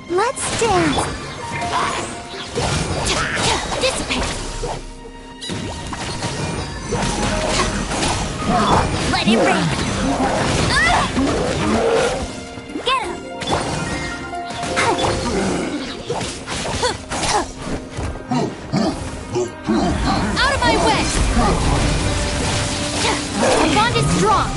Let's dance. Dissipate. Let it rain. Get him. Out of my way. The bond is strong.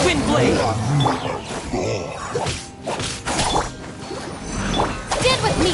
Wind blade. Stand with me.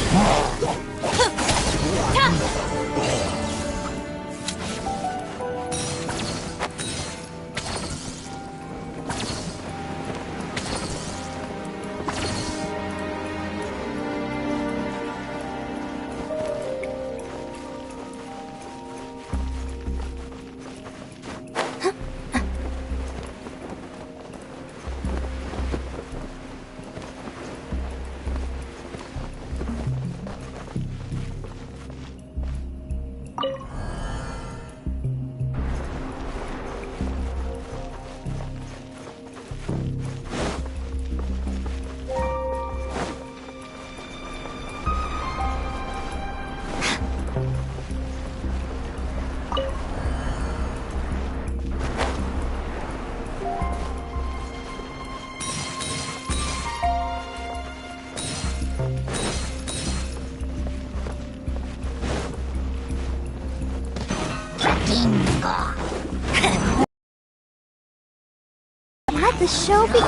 Let the show be.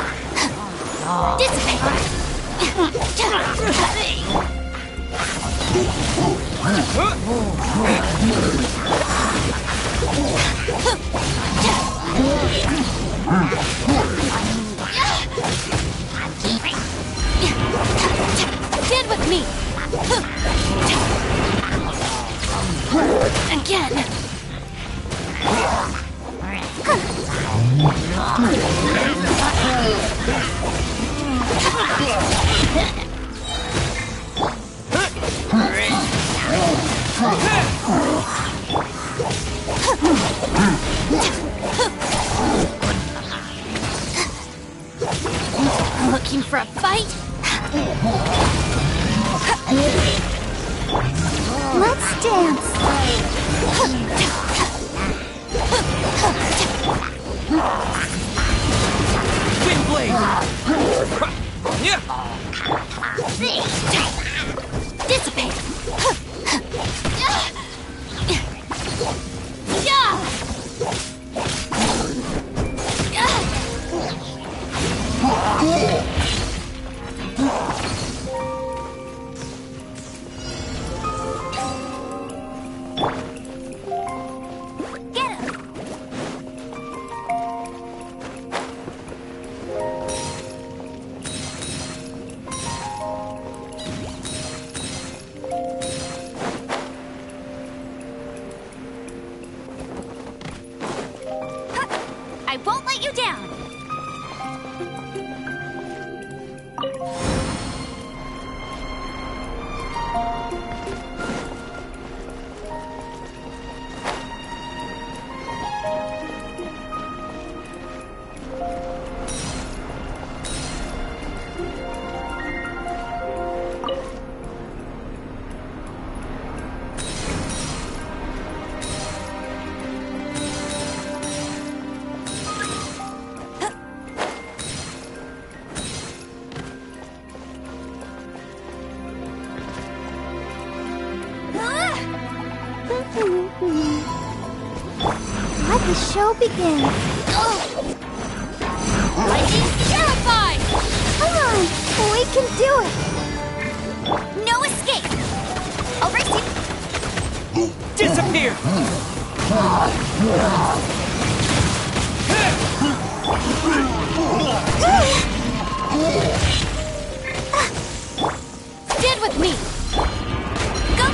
Dissipate. Stand with me. Looking for a fight? Let's dance. Wind blade. Yeah. Dissipate. I won't let you down. Let the show begin. Lightning terrified! Come on, we can do it! No escape! I'll race you! Disappear. Stand with me! Go!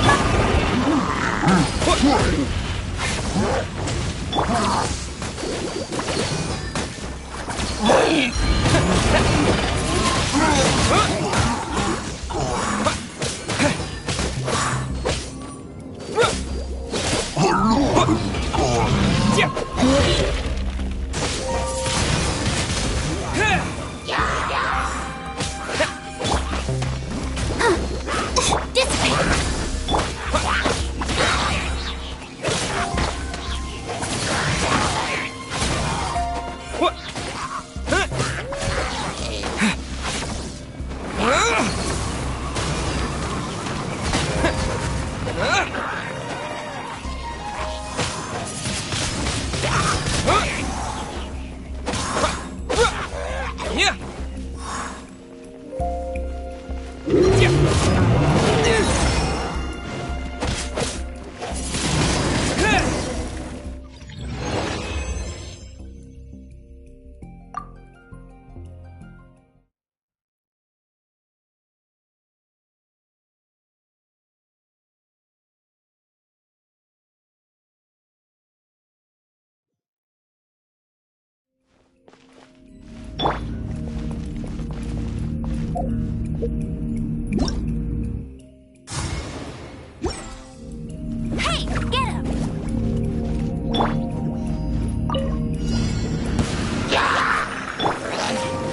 Hey, get him!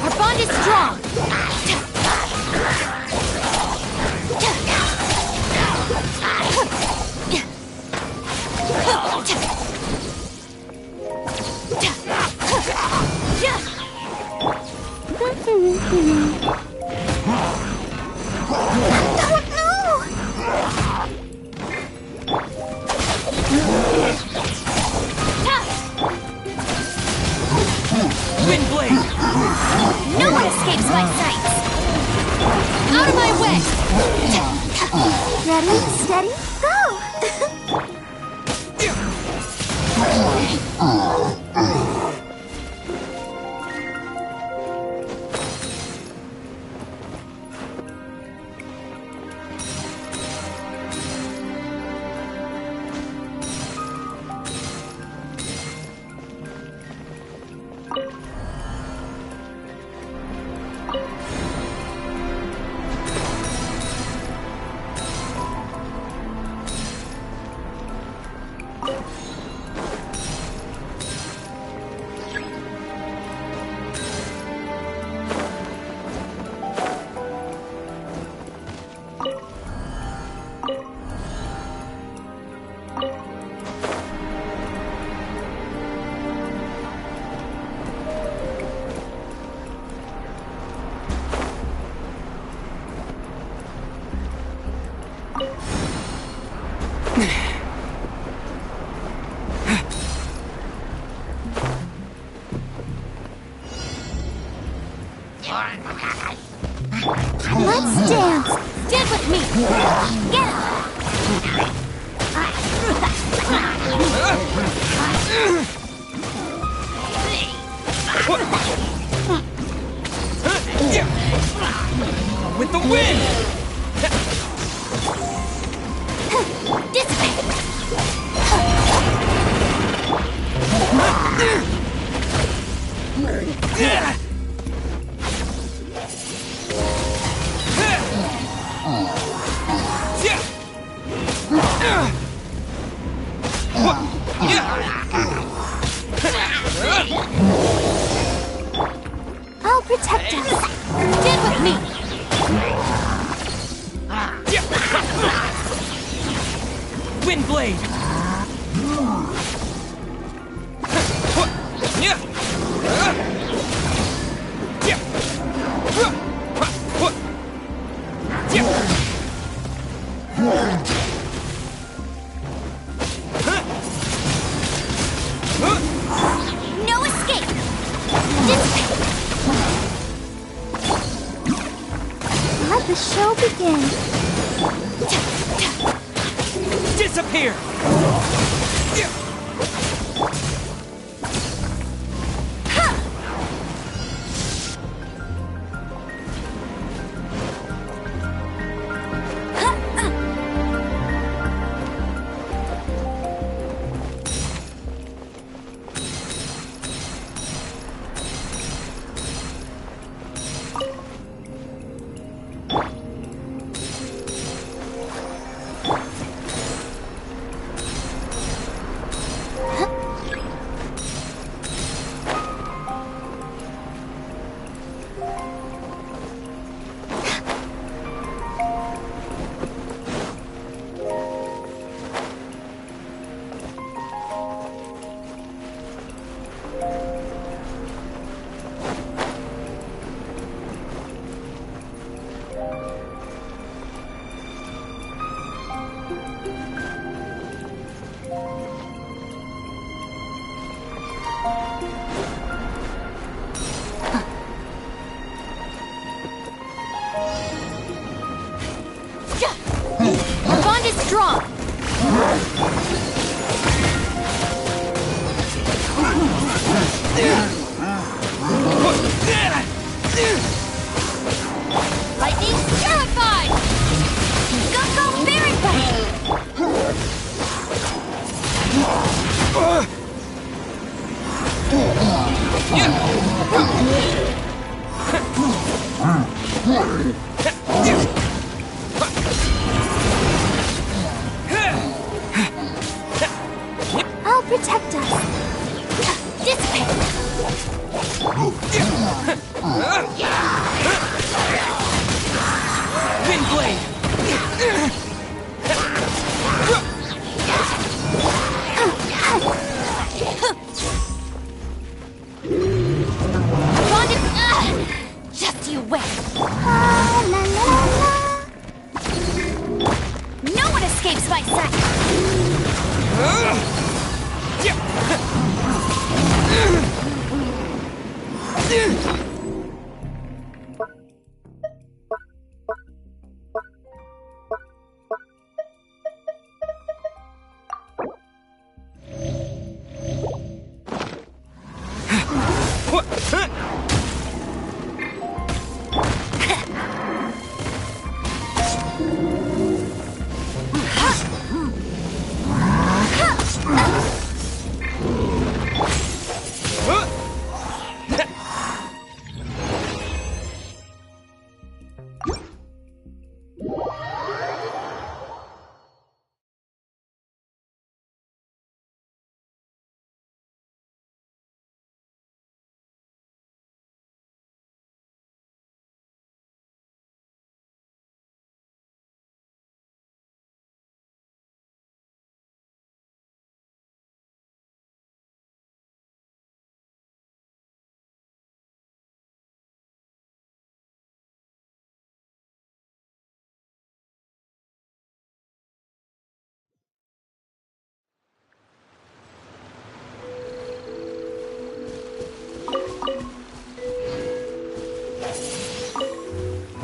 Our bond is strong. Wind blade. No one escapes my sights! Out of my way! Ready, steady, go! blade. Yeah. No escape! Dissipate! Let the show begin. Disappear! Our bond is strong. Lightning terrified. Go Berry Bite. I'll protect us. Dissipate. Wind blade. Bonded. Just you wait. La, la, la, la. No one escapes my sight.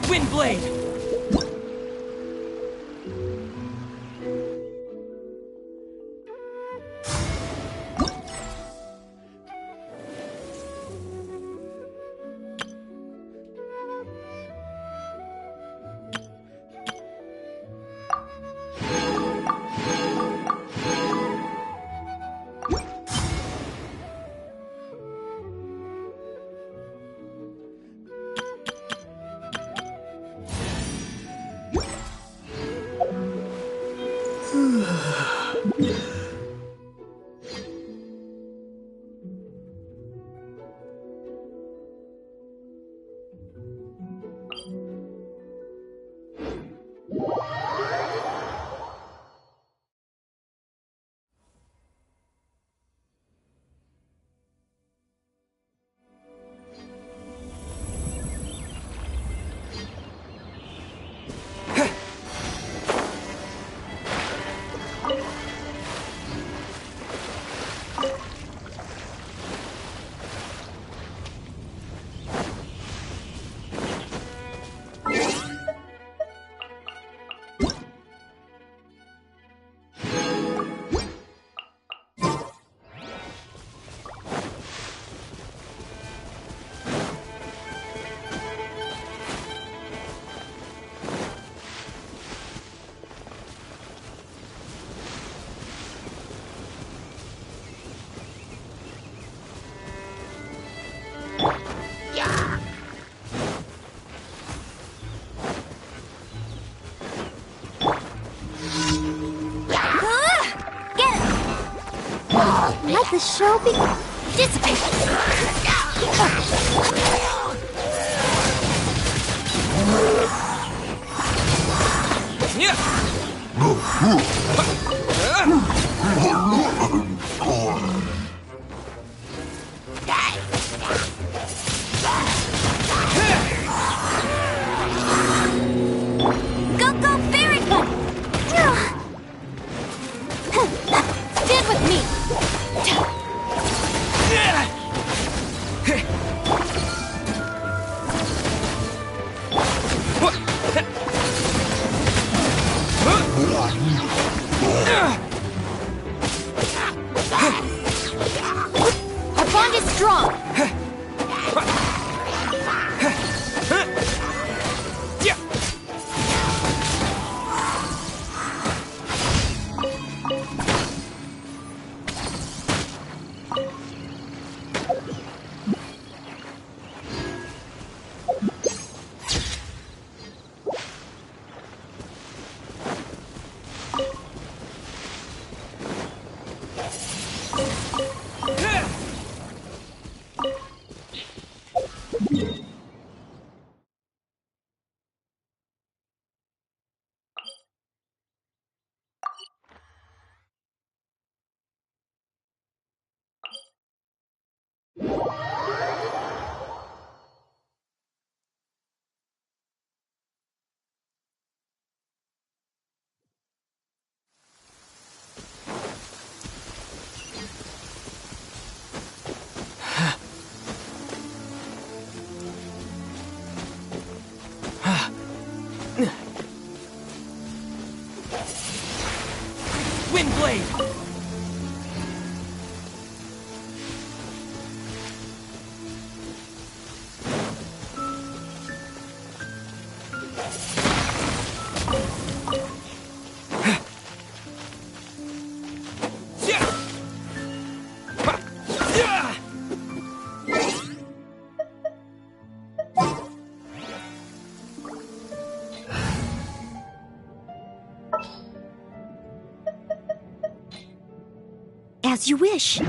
Wind blade. Let the show be... Dissipate! Go, go, fairy foot! Stand with me! Our bond is strong! Wind blade! As you wish.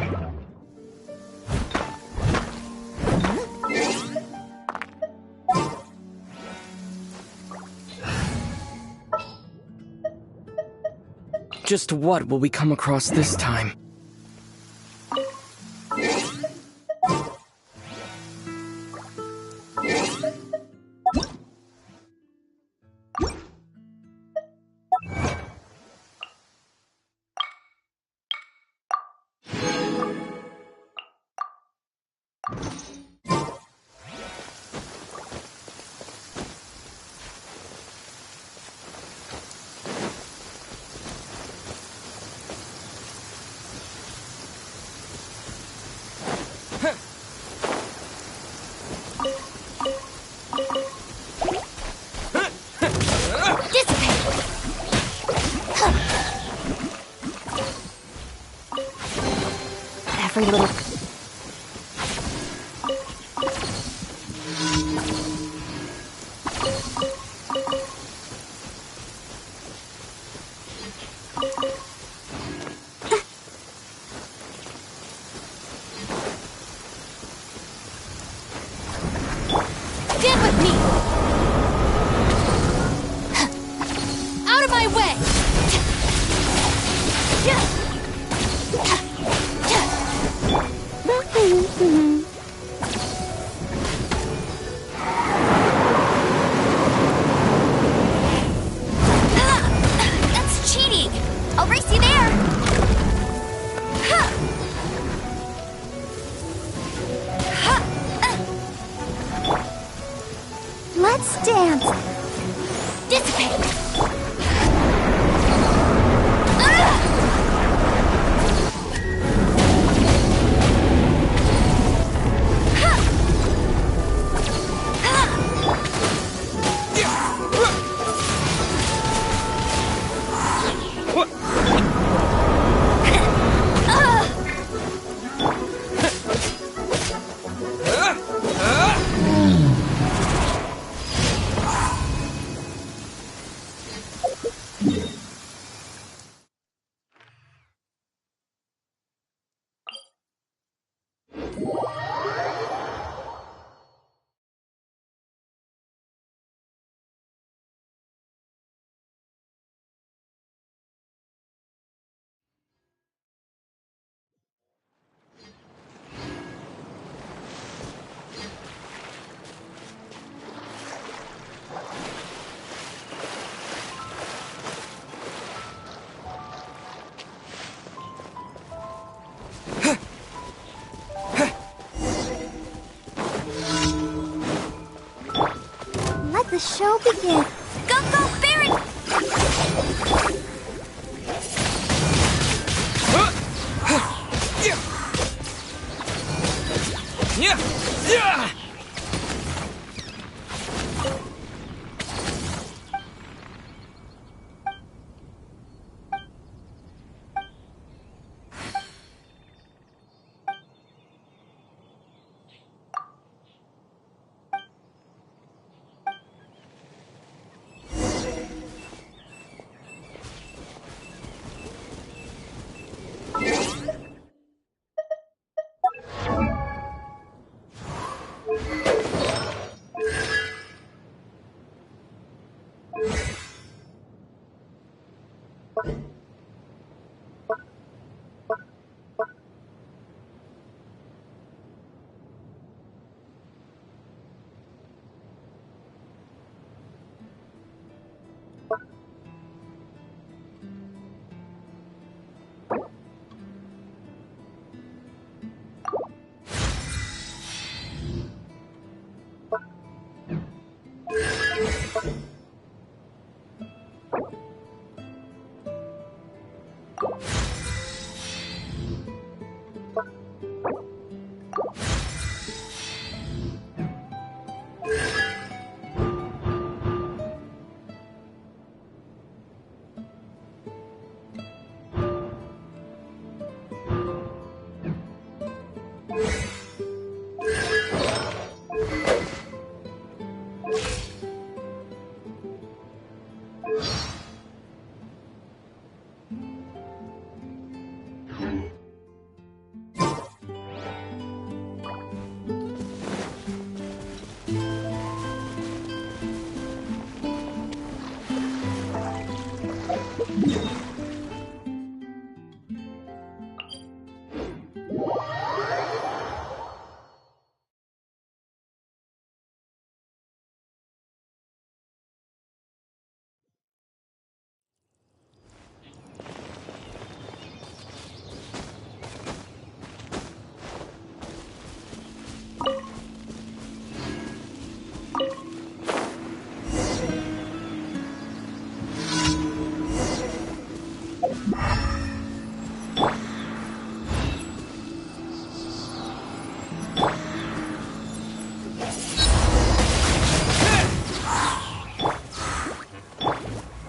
Just what will we come across this time? Every little... Stand with me! Out of my way! That's cheating! I'll race you there! Let's dance! Dissipate! show begin. Go, go, Barry!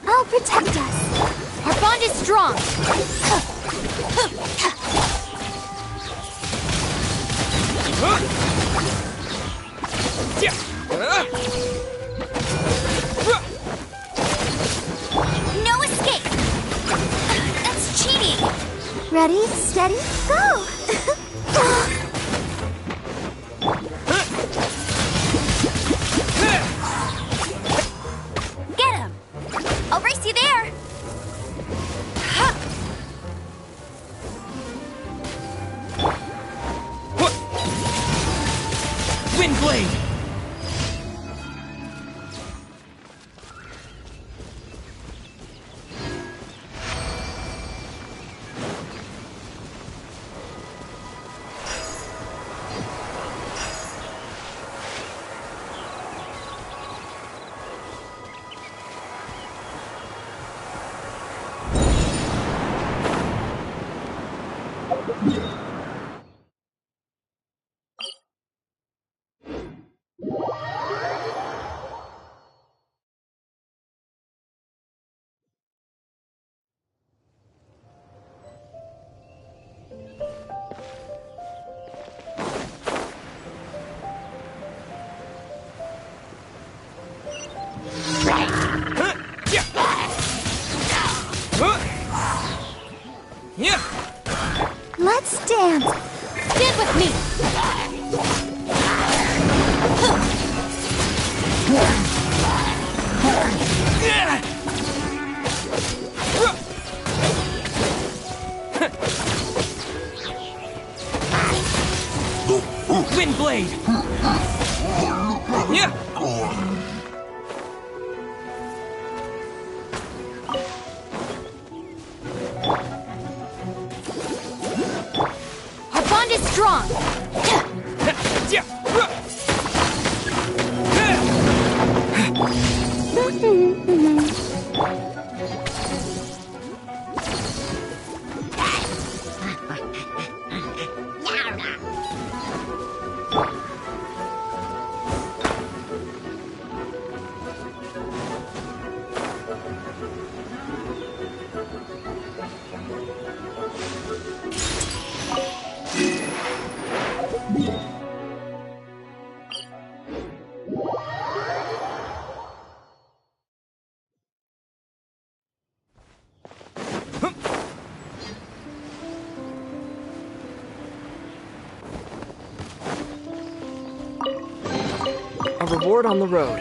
I'll protect us. Our bond is strong. No escape! That's cheating! Ready, steady, go! Get him! I'll race you there! Wind blade! Let's dance. Stand with me! Wind blade! Yeah! Our bond is strong! Yeah! A reward on the road.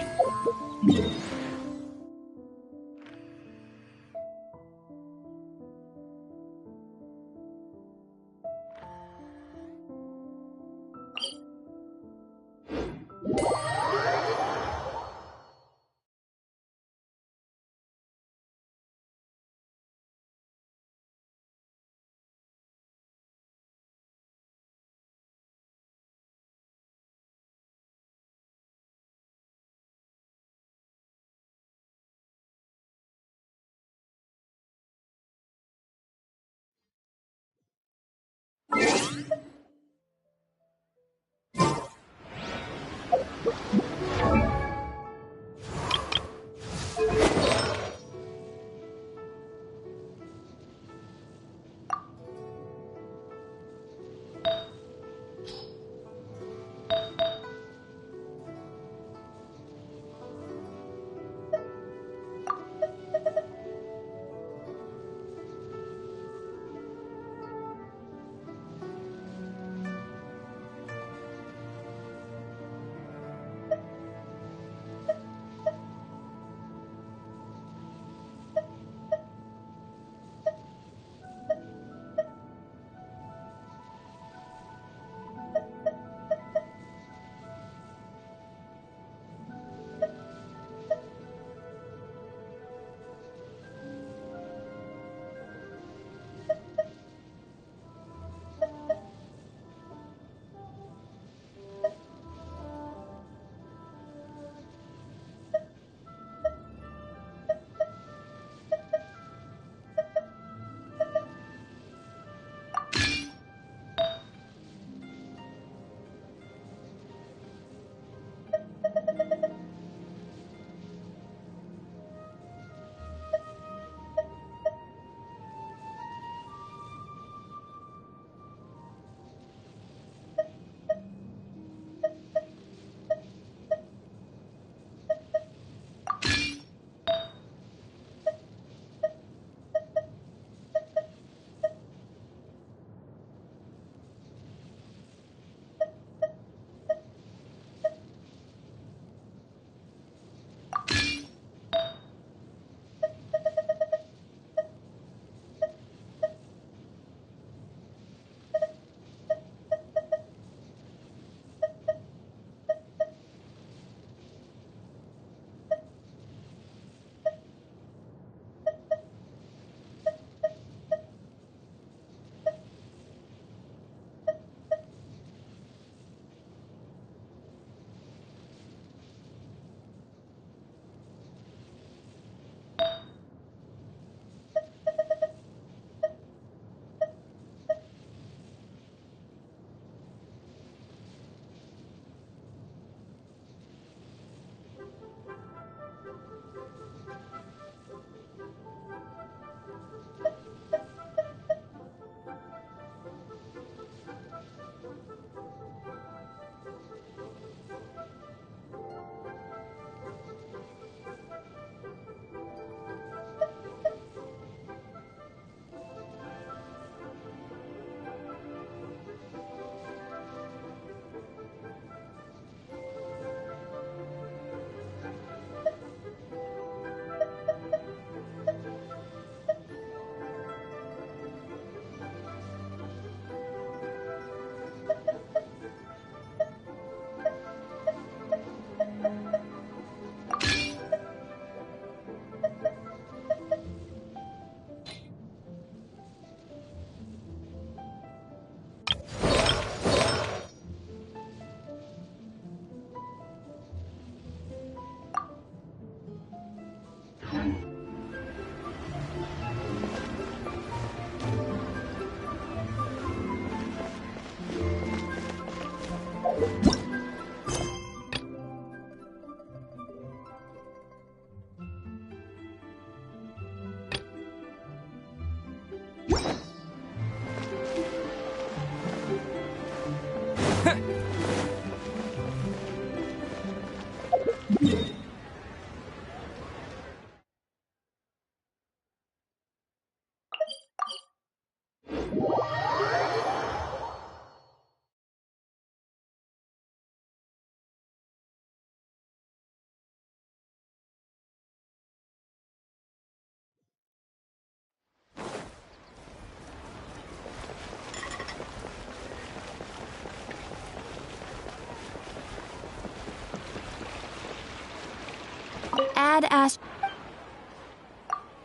Add Ast.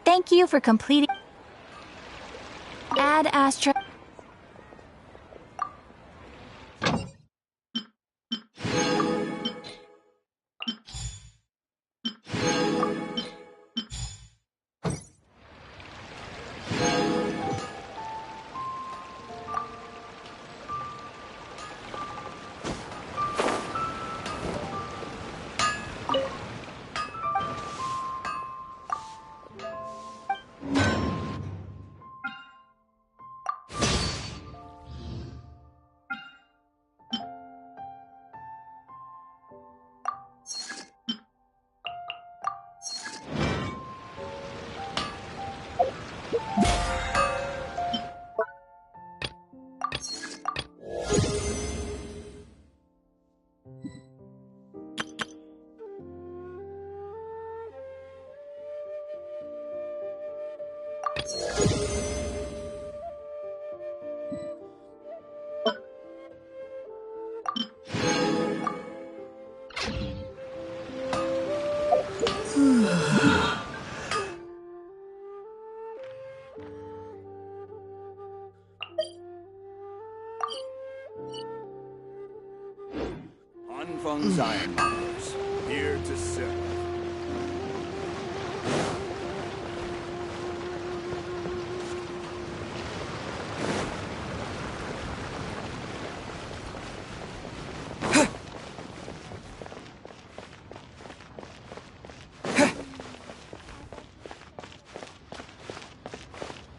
Thank you for completing. Add Astra. Anfang's Ironmongers, here to serve.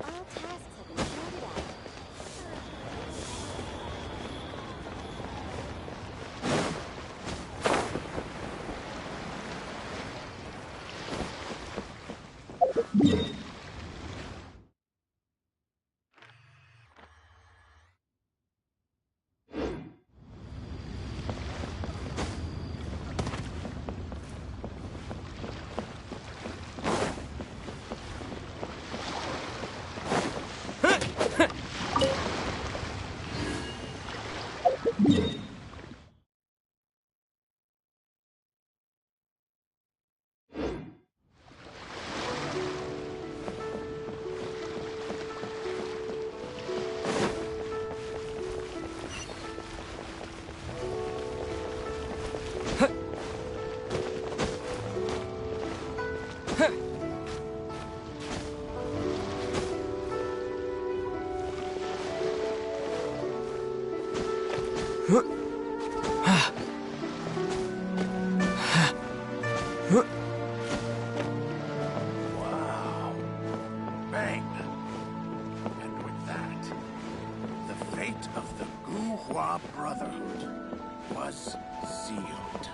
All tasks have been sorted out. Wow. Bang. And with that, the fate of the Guhua Brotherhood was sealed.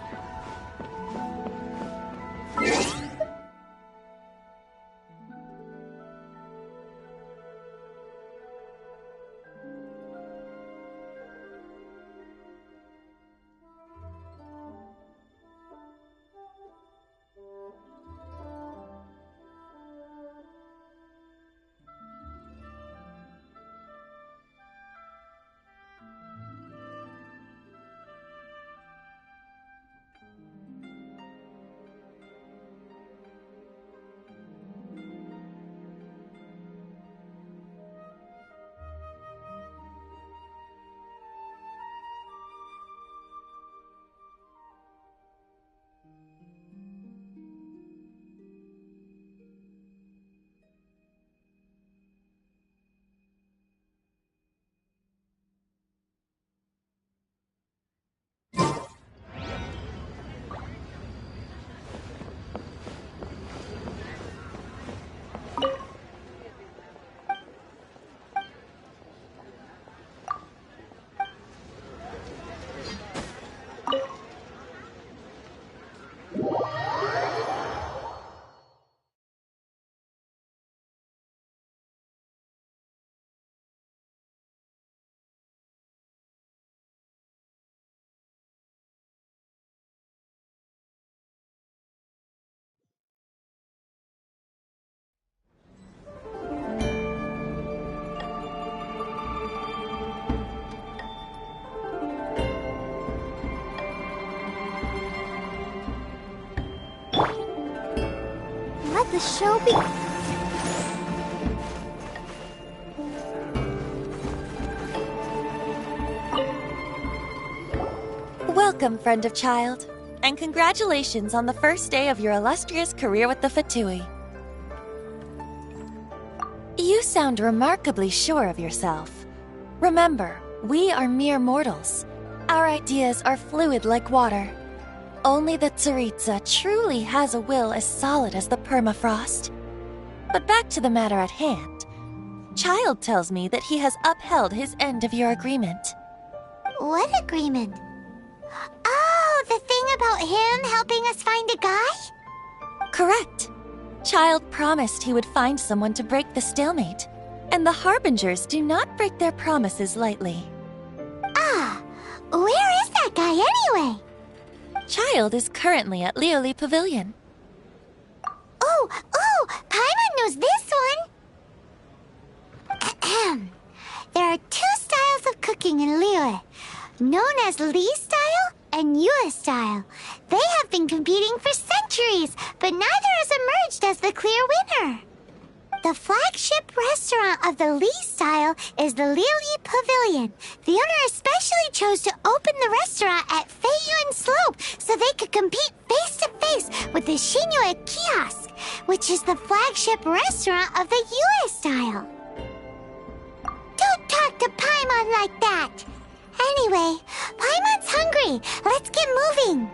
the show be... Welcome, friend of child, and congratulations on the first day of your illustrious career with the Fatui. You sound remarkably sure of yourself. Remember, we are mere mortals. Our ideas are fluid like water. Only the Tsaritsa truly has a will as solid as the permafrost. But back to the matter at hand. Child tells me that he has upheld his end of your agreement. What agreement? Oh, the thing about him helping us find a guy? Correct. Child promised he would find someone to break the stalemate, and the Harbingers do not break their promises lightly. Ah, where is that guy anyway? Child is currently at Lioli Pavilion. Oh, Paimon knows this one! Ahem. There are two styles of cooking in Lioli, known as Li style and Yue style. They have been competing for centuries, but neither has emerged as the clear winner. The flagship restaurant of the Li style is the Lioli Pavilion. The owner especially chose to open the restaurant at Feiyuan Slope so they could compete face to face with the Shinyue Kiosk, which is the flagship restaurant of the Yue style. Don't talk to Paimon like that! Anyway, Paimon's hungry. Let's get moving.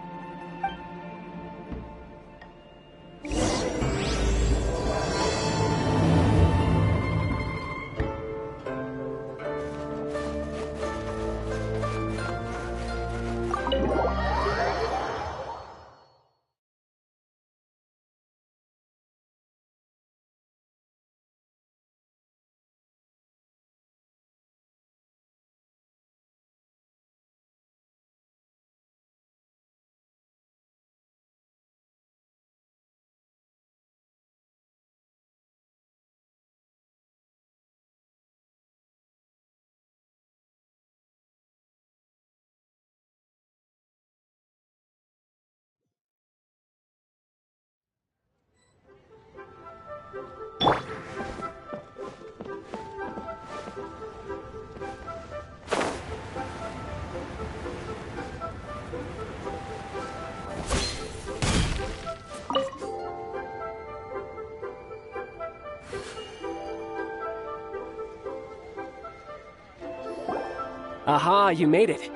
Aha, you made it.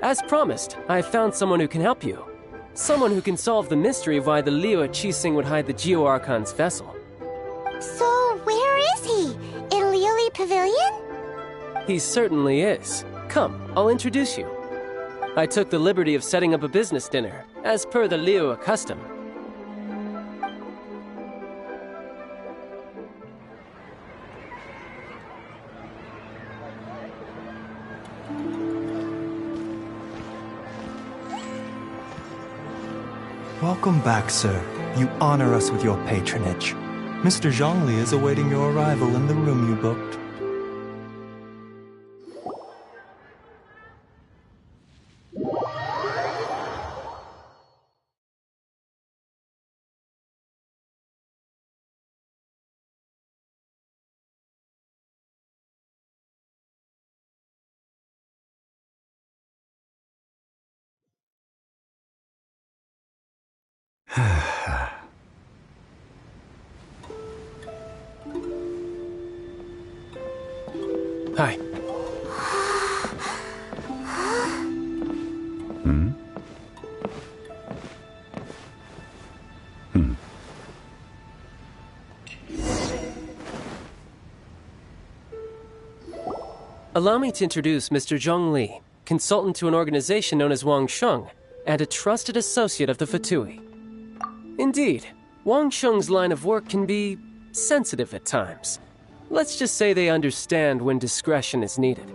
As promised, I found someone who can help you. Someone who can solve the mystery of why the Liu Qixing would hide the Geo Archon's vessel. So, where is he? In Lioli Pavilion? He certainly is. Come, I'll introduce you. I took the liberty of setting up a business dinner, as per the Liu custom. Welcome back, sir. You honor us with your patronage. Mr. Zhongli is awaiting your arrival in the room you booked. Hi. Allow me to introduce Mr. Zhong Li, consultant to an organization known as Wang Sheng, and a trusted associate of the Fatui. Indeed, Wang Sheng's line of work can be sensitive at times. Let's just say they understand when discretion is needed.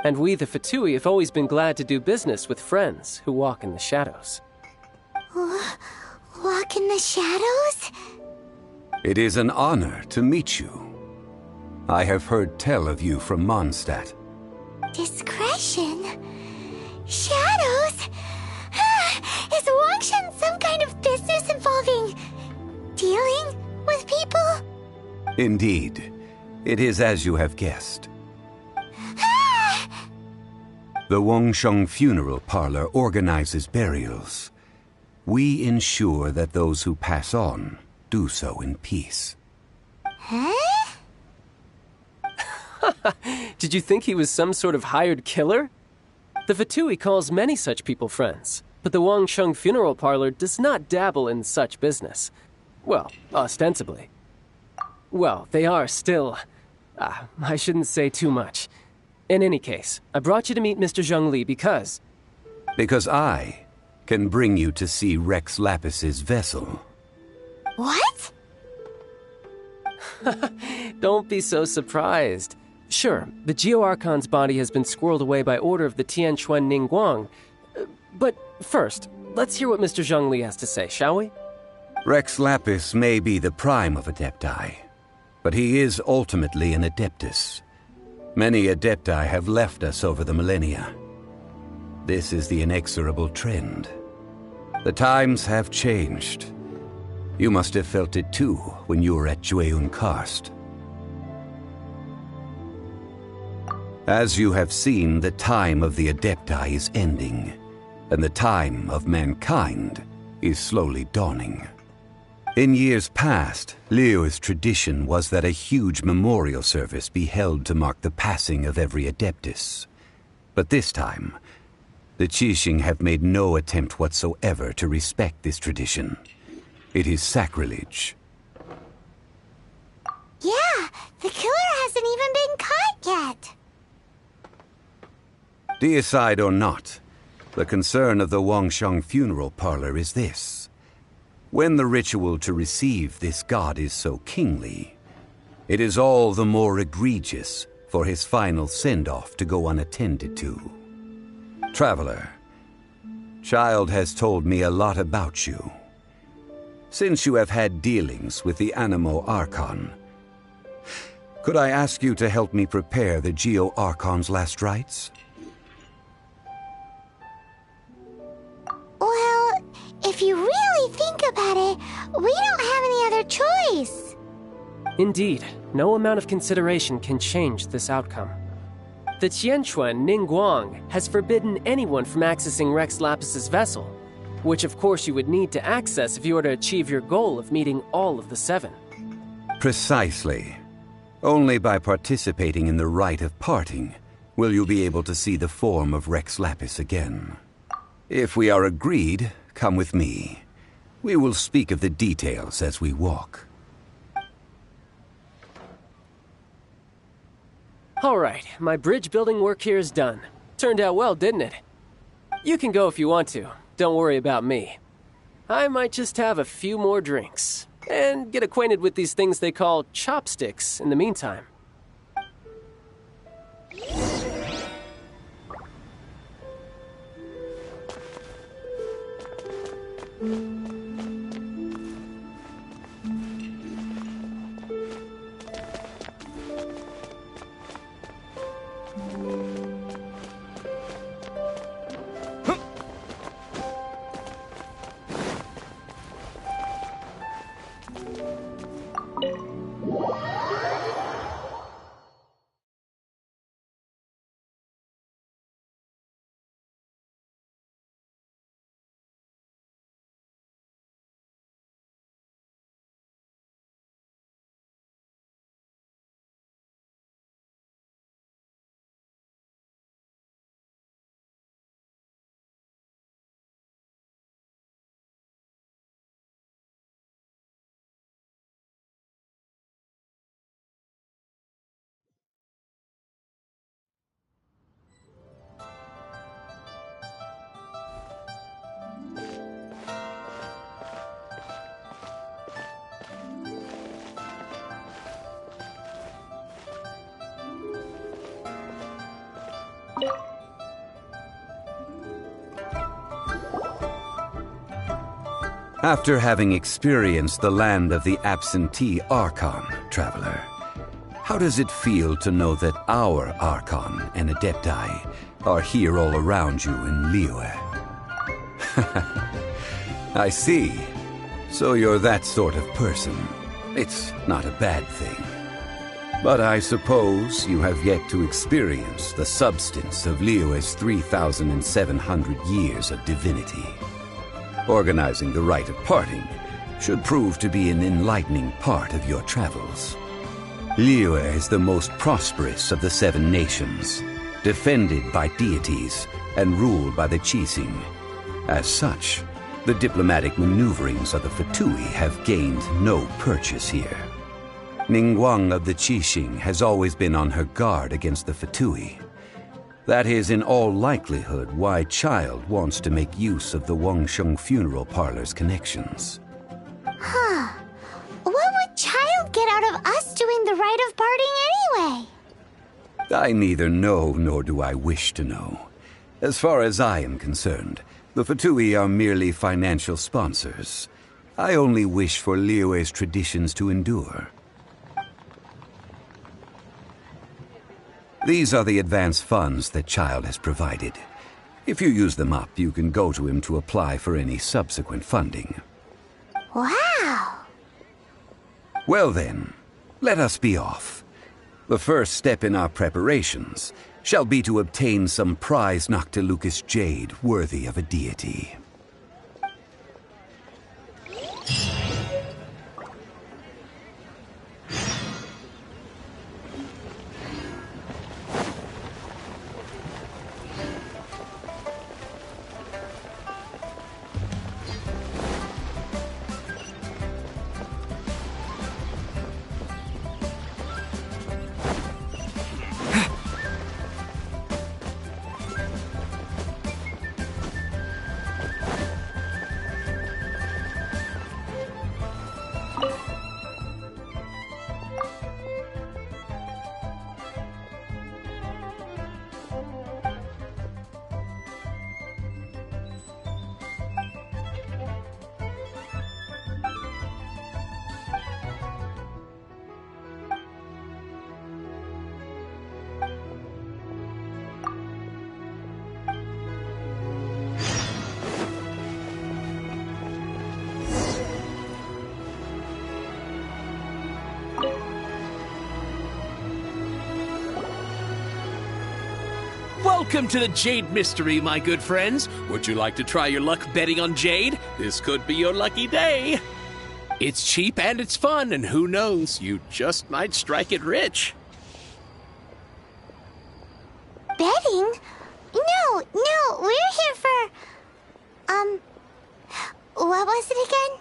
And we, the Fatui, have always been glad to do business with friends who walk in the shadows. Walk in the shadows? It is an honor to meet you. I have heard tell of you from Mondstadt. Discretion? Shadows? Is Wangshan some kind of business involving dealing with people? Indeed. It is as you have guessed. The Wangsheng Funeral Parlor organizes burials. We ensure that those who pass on do so in peace. Huh? Did you think he was some sort of hired killer? The Fatui calls many such people friends, but the Wangsheng Funeral Parlor does not dabble in such business. Well, ostensibly. Well, they are still... I shouldn't say too much. In any case, I brought you to meet Mr. Zhongli because... Because I can bring you to see Rex Lapis's vessel. What? Don't be so surprised. Sure, the Geo-Archon's body has been squirreled away by order of the Tianquan Ningguang. But first, let's hear what Mr. Zhongli has to say, shall we? Rex Lapis may be the prime of Adepti, but he is ultimately an Adeptus. Many Adepti have left us over the millennia. This is the inexorable trend. The times have changed. You must have felt it too when you were at Jueyun Karst. As you have seen, the time of the Adepti is ending, and the time of mankind is slowly dawning. In years past, Liyue's tradition was that a huge memorial service be held to mark the passing of every Adeptus. But this time, the Qixing have made no attempt whatsoever to respect this tradition. It is sacrilege. Yeah, the killer hasn't even been caught yet. Deicide or not, the concern of the Wangsheng Funeral Parlor is this. When the ritual to receive this god is so kingly, it is all the more egregious for his final send-off to go unattended to. Traveler, Child has told me a lot about you. Since you have had dealings with the Animo Archon, could I ask you to help me prepare the Geo-Archon's last rites? Well, if you really think about it, we don't have any other choice. Indeed, no amount of consideration can change this outcome. The Tianquan Ningguang has forbidden anyone from accessing Rex Lapis's vessel, which of course you would need to access if you were to achieve your goal of meeting all of the seven. Precisely. Only by participating in the rite of parting will you be able to see the form of Rex Lapis again. If we are agreed, come with me. We will speak of the details as we walk. All right, my bridge building work here is done. Turned out well, didn't it? You can go if you want to. Don't worry about me. I might just have a few more drinks and get acquainted with these things they call chopsticks in the meantime. After having experienced the land of the absentee Archon, Traveler, how does it feel to know that our Archon and Adepti are here all around you in Liyue? I see. So you're that sort of person. It's not a bad thing. But I suppose you have yet to experience the substance of Liyue's 3,700 years of divinity. Organizing the rite of parting should prove to be an enlightening part of your travels. Liyue is the most prosperous of the 7 nations, defended by deities and ruled by the Qixing. As such, the diplomatic maneuverings of the Fatui have gained no purchase here. Ningguang of the Qixing has always been on her guard against the Fatui. That is in all likelihood why Child wants to make use of the Wangsheng funeral parlor's connections. Huh. What would Child get out of us doing the rite of parting anyway? I neither know nor do I wish to know. As far as I am concerned, the Fatui are merely financial sponsors. I only wish for Liyue's traditions to endure. These are the advance funds that Child has provided. If you use them up, you can go to him to apply for any subsequent funding. Wow! Well then, let us be off. The first step in our preparations shall be to obtain some prize Noctilucous jade worthy of a deity. Welcome to the Jade Mystery, my good friends. Would you like to try your luck betting on Jade? This could be your lucky day. It's cheap and it's fun, and who knows, you just might strike it rich. Betting? No, we're here for... what was it again?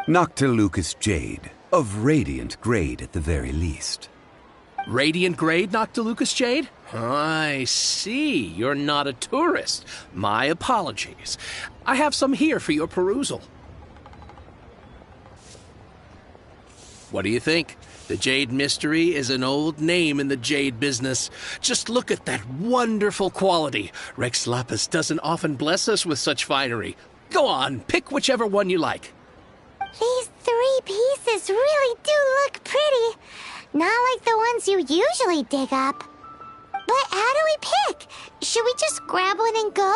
Noctilucous jade, of radiant grade at the very least. Radiant grade, Noctilucous jade? I see. You're not a tourist. My apologies. I have some here for your perusal. What do you think? The Jade Mystery is an old name in the jade business. Just look at that wonderful quality. Rex Lapis doesn't often bless us with such finery. Go on, pick whichever one you like. These 3 pieces really do look pretty. Not like the ones you usually dig up. But how do we pick? Should we just grab one and go?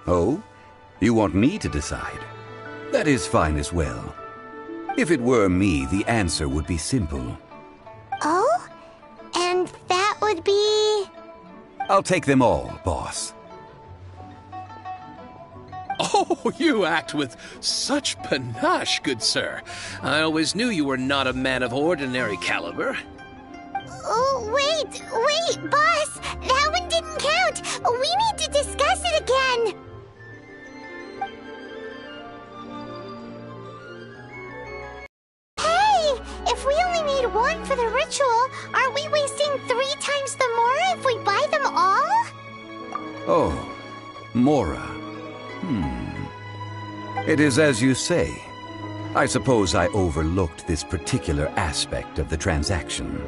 Oh? You want me to decide? That is fine as well. If it were me, the answer would be simple. Oh? And that would be... I'll take them all, boss. Oh, you act with such panache, good sir. I always knew you were not a man of ordinary caliber. Oh, wait, boss! That one didn't count! We need to discuss it again! Hey! If we only need one for the ritual, aren't we wasting 3 times the Mora if we buy them all? Oh, Mora. It is as you say. I suppose I overlooked this particular aspect of the transaction.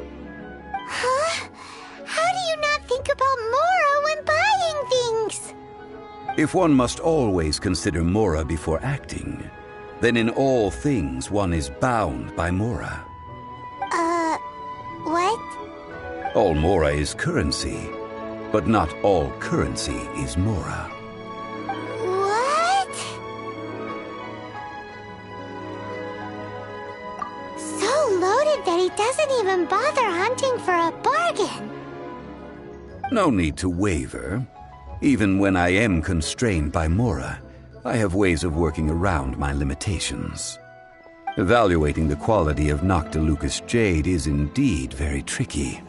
Huh? How do you not think about Mora when buying things? If one must always consider Mora before acting, then in all things one is bound by Mora. What? All Mora is currency. But not all currency is Mora. What? So loaded that he doesn't even bother hunting for a bargain. No need to waver. Even when I am constrained by Mora, I have ways of working around my limitations. Evaluating the quality of Noctilucous jade is indeed very tricky.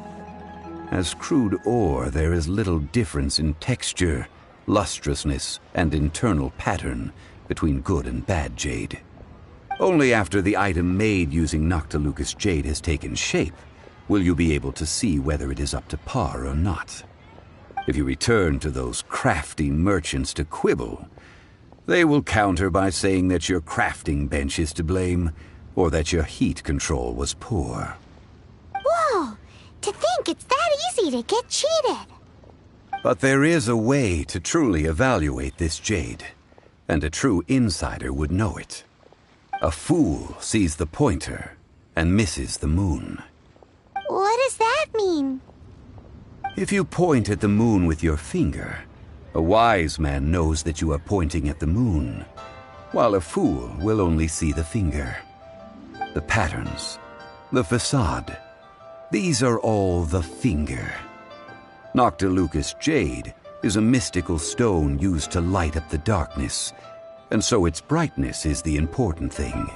As crude ore, there is little difference in texture, lustrousness, and internal pattern between good and bad jade. Only after the item made using Noctilucous jade has taken shape will you be able to see whether it is up to par or not. If you return to those crafty merchants to quibble, they will counter by saying that your crafting bench is to blame, or that your heat control was poor. Whoa! To think it's that easy to get cheated! But there is a way to truly evaluate this jade, and a true insider would know it. A fool sees the pointer and misses the moon. What does that mean? If you point at the moon with your finger, a wise man knows that you are pointing at the moon, while a fool will only see the finger. The patterns, the facade, these are all the finger. Noctilucous jade is a mystical stone used to light up the darkness, and so its brightness is the important thing.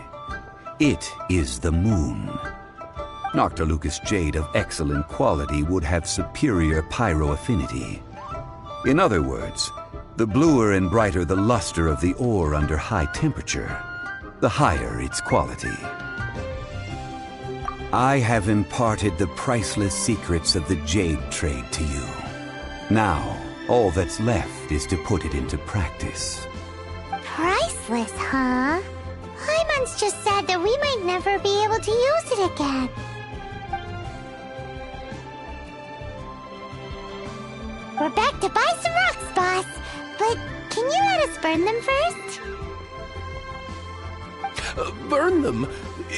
It is the moon. Noctilucous jade of excellent quality would have superior pyroaffinity. In other words, the bluer and brighter the luster of the ore under high temperature, the higher its quality. I have imparted the priceless secrets of the jade trade to you. Now, all that's left is to put it into practice. Priceless, huh? Hyman's just sad that we might never be able to use it again. We're back to buy some rocks, boss. But can you let us burn them first? Burn them?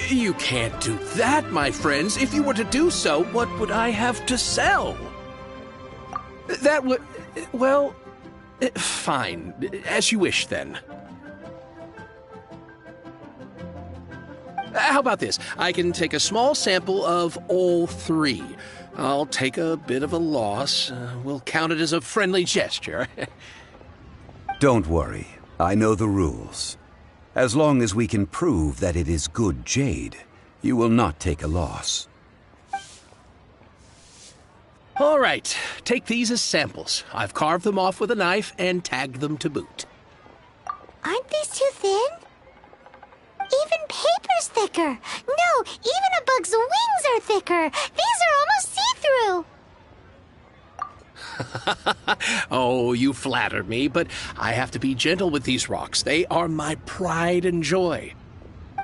You can't do that, my friends. If you were to do so, what would I have to sell? That would... well... fine. As you wish, then. How about this? I can take a small sample of all three. I'll take a bit of a loss. We'll count it as a friendly gesture. Don't worry. I know the rules. As long as we can prove that it is good jade, you will not take a loss. All right. Take these as samples. I've carved them off with a knife and tagged them to boot. Aren't these too thin? Even paper's thicker. No, even a bug's wings are thicker. These are almost see-through. Oh, you flatter me, but I have to be gentle with these rocks. They are my pride and joy.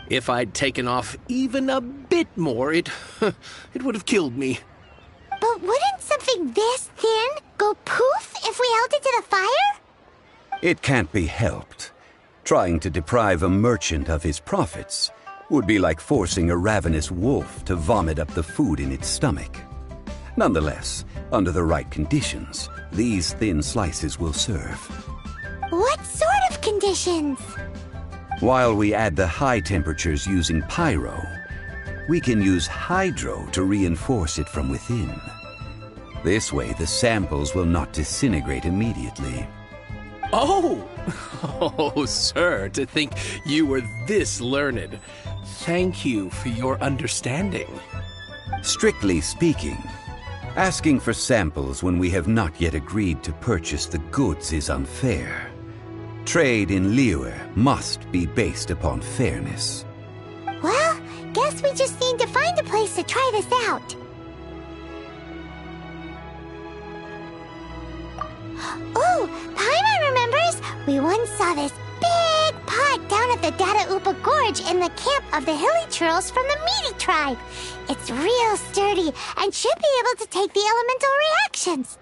If I'd taken off even a bit more, it would have killed me. But wouldn't something this thin go poof if we held it to the fire? It can't be helped. Trying to deprive a merchant of his profits would be like forcing a ravenous wolf to vomit up the food in its stomach. Nonetheless, under the right conditions, these thin slices will serve. What sort of conditions? While we add the high temperatures using pyro, we can use hydro to reinforce it from within. This way, the samples will not disintegrate immediately. Oh! Oh, sir, to think you were this learned. Thank you for your understanding. Strictly speaking, asking for samples when we have not yet agreed to purchase the goods is unfair. Trade in Liyue must be based upon fairness. Well, guess we just need to find a place to try this out. Oh, Paimon remembers! We once saw this big pot down at the Data Upa Gorge in the camp of the hilly churls from the Meaty tribe. It's real sturdy and should be able to take the elemental reactions.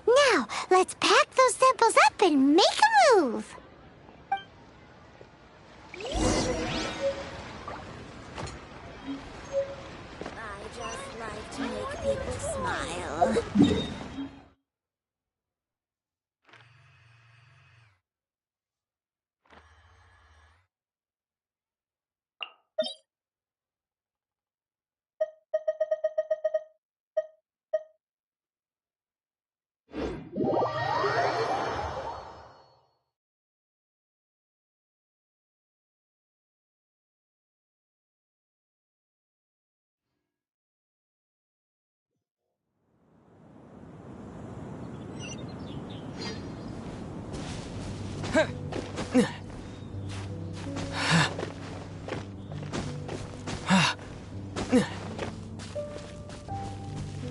Now, let's pack those samples up and make a move. I just like to make people smile.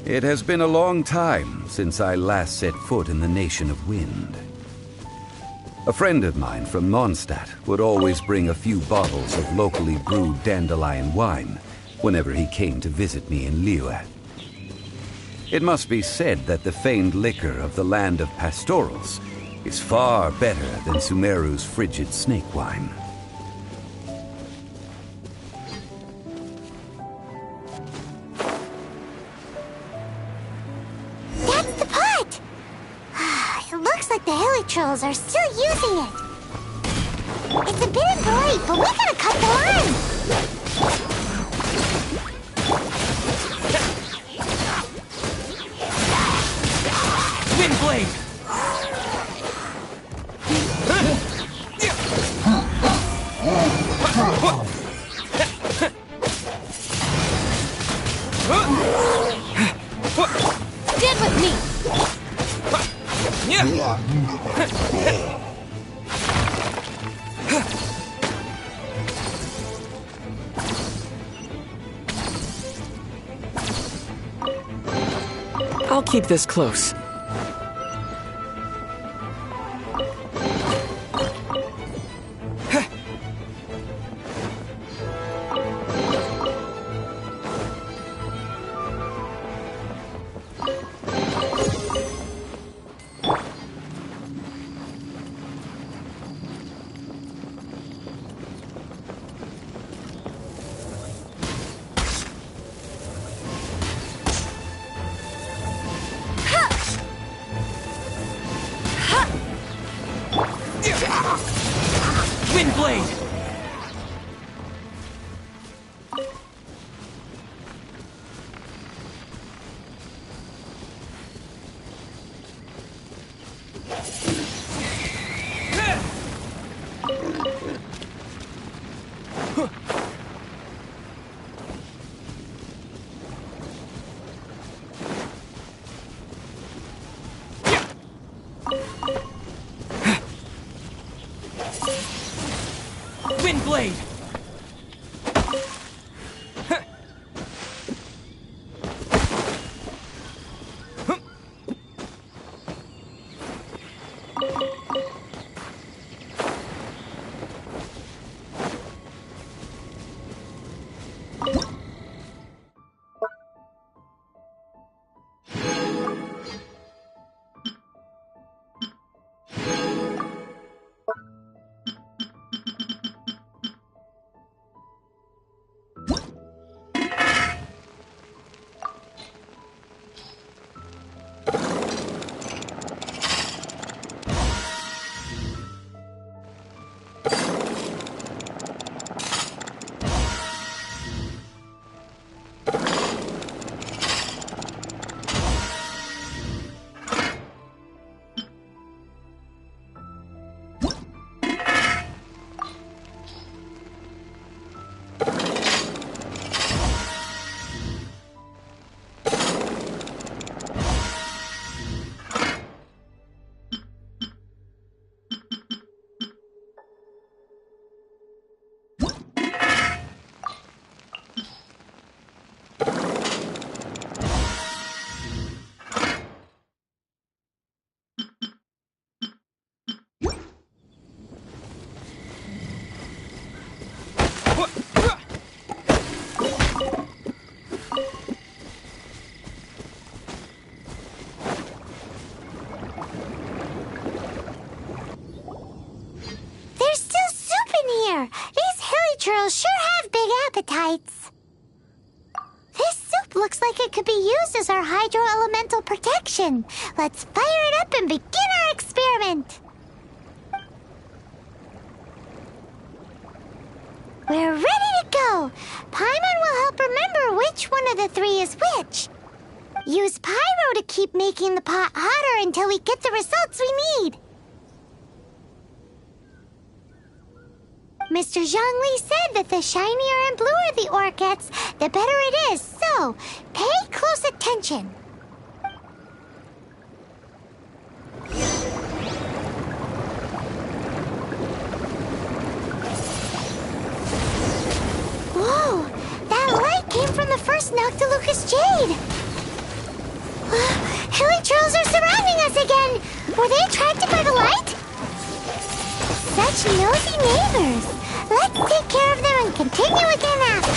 It has been a long time since I last set foot in the Nation of Wind. A friend of mine from Mondstadt would always bring a few bottles of locally brewed dandelion wine whenever he came to visit me in Liyue. It must be said that the famed liquor of the land of pastorals is far better than Sumeru's frigid snake wine. That's the pot! It looks like the hilly trolls are still using it. It's a bit bright, but we gotta cut the line! Windblade! Stand with me! I'll keep this close. Windblade! Windblade! Churls sure have big appetites. This soup looks like it could be used as our hydro-elemental protection. Let's fire it up and begin our experiment. We're ready to go. Paimon will help remember which one of the three is which. Use pyro to keep making the pot hotter until we get the results we need. Mr. Zhongli said that the shinier and bluer the ore gets, the better it is, so pay close attention. Whoa! That light came from the There's Noctilucous Jade! Hilichurls are surrounding us again! Were they attracted by the light? Such nosy neighbors! Let's take care of them and continue again after.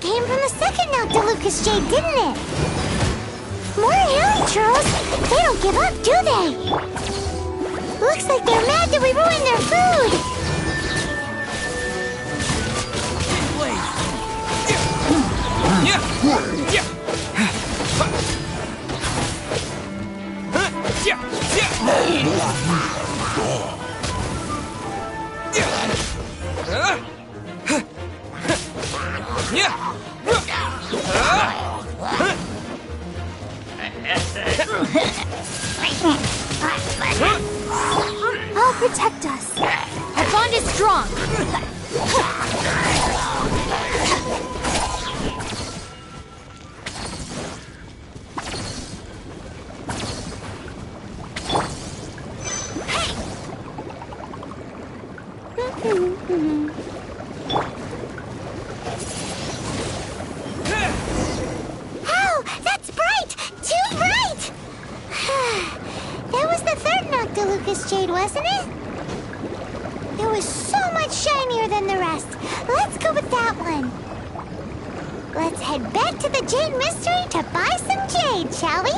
Came from the second Noctilucous Jade, didn't it? More Hilichurls! They don't give up, do they? Looks like they're mad that we ruined their food! I'll protect us. Our bond is strong. Oh, that's bright! Too bright! That was the third Noctilucous Jade, wasn't it? It was so much shinier than the rest. Let's go with that one. Let's head back to the Jade Mystery to buy some jade, shall we?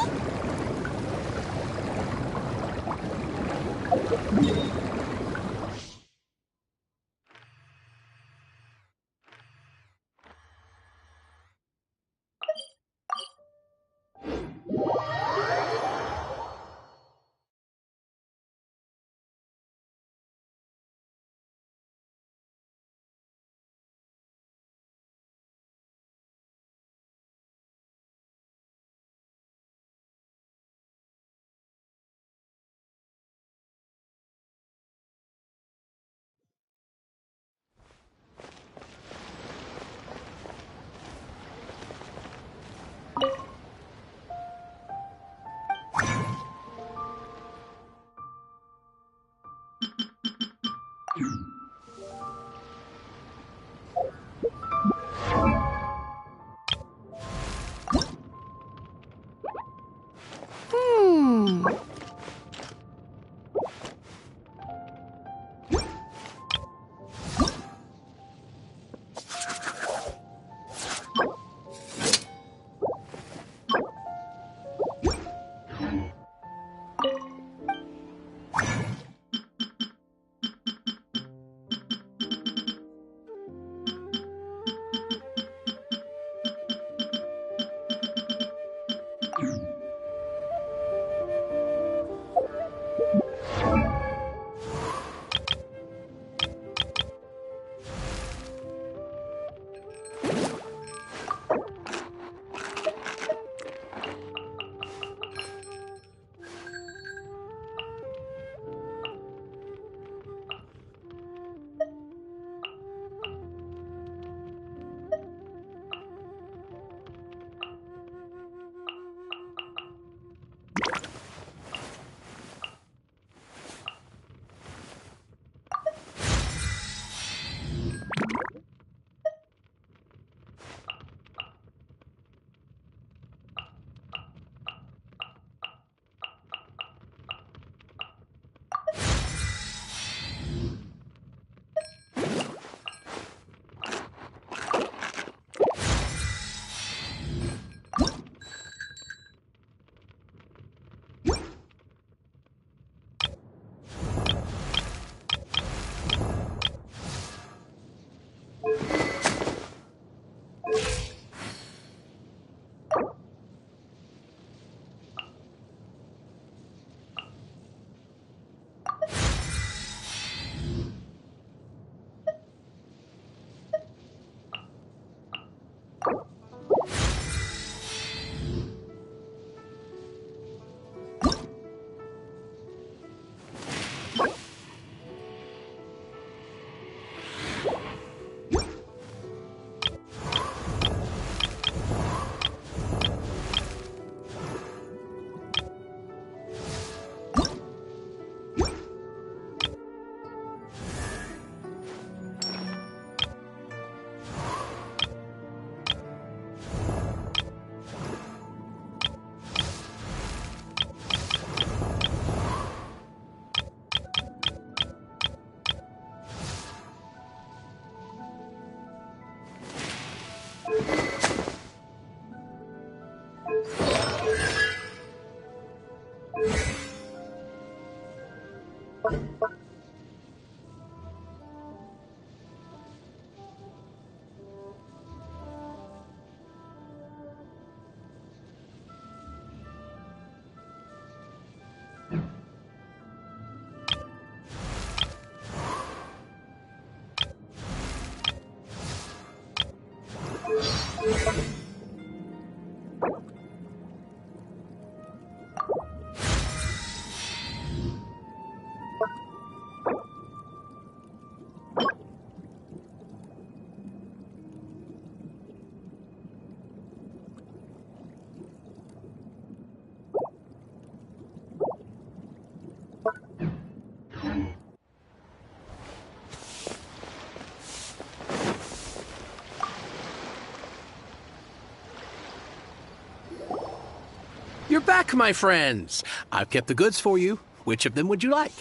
You're back, my friends. I've kept the goods for you. Which of them would you like?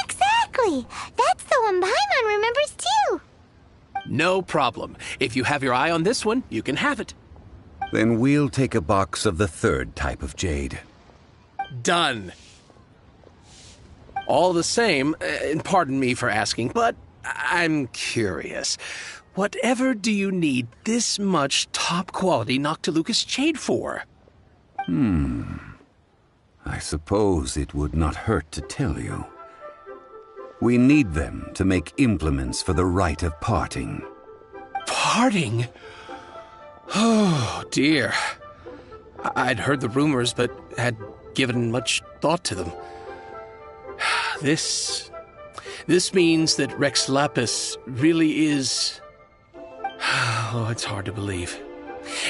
Exactly! That's the one Paimon remembers too! No problem. If you have your eye on this one, you can have it. Then we'll take a box of the third type of jade. Done. All the same, and pardon me for asking, but I'm curious. Whatever do you need this much top-quality Noctilucous jade for? I suppose it would not hurt to tell you. We need them to make implements for the rite of parting. Parting? Oh, dear. I'd heard the rumors, but had given much thought to them. This means that Rex Lapis really is... Oh, it's hard to believe.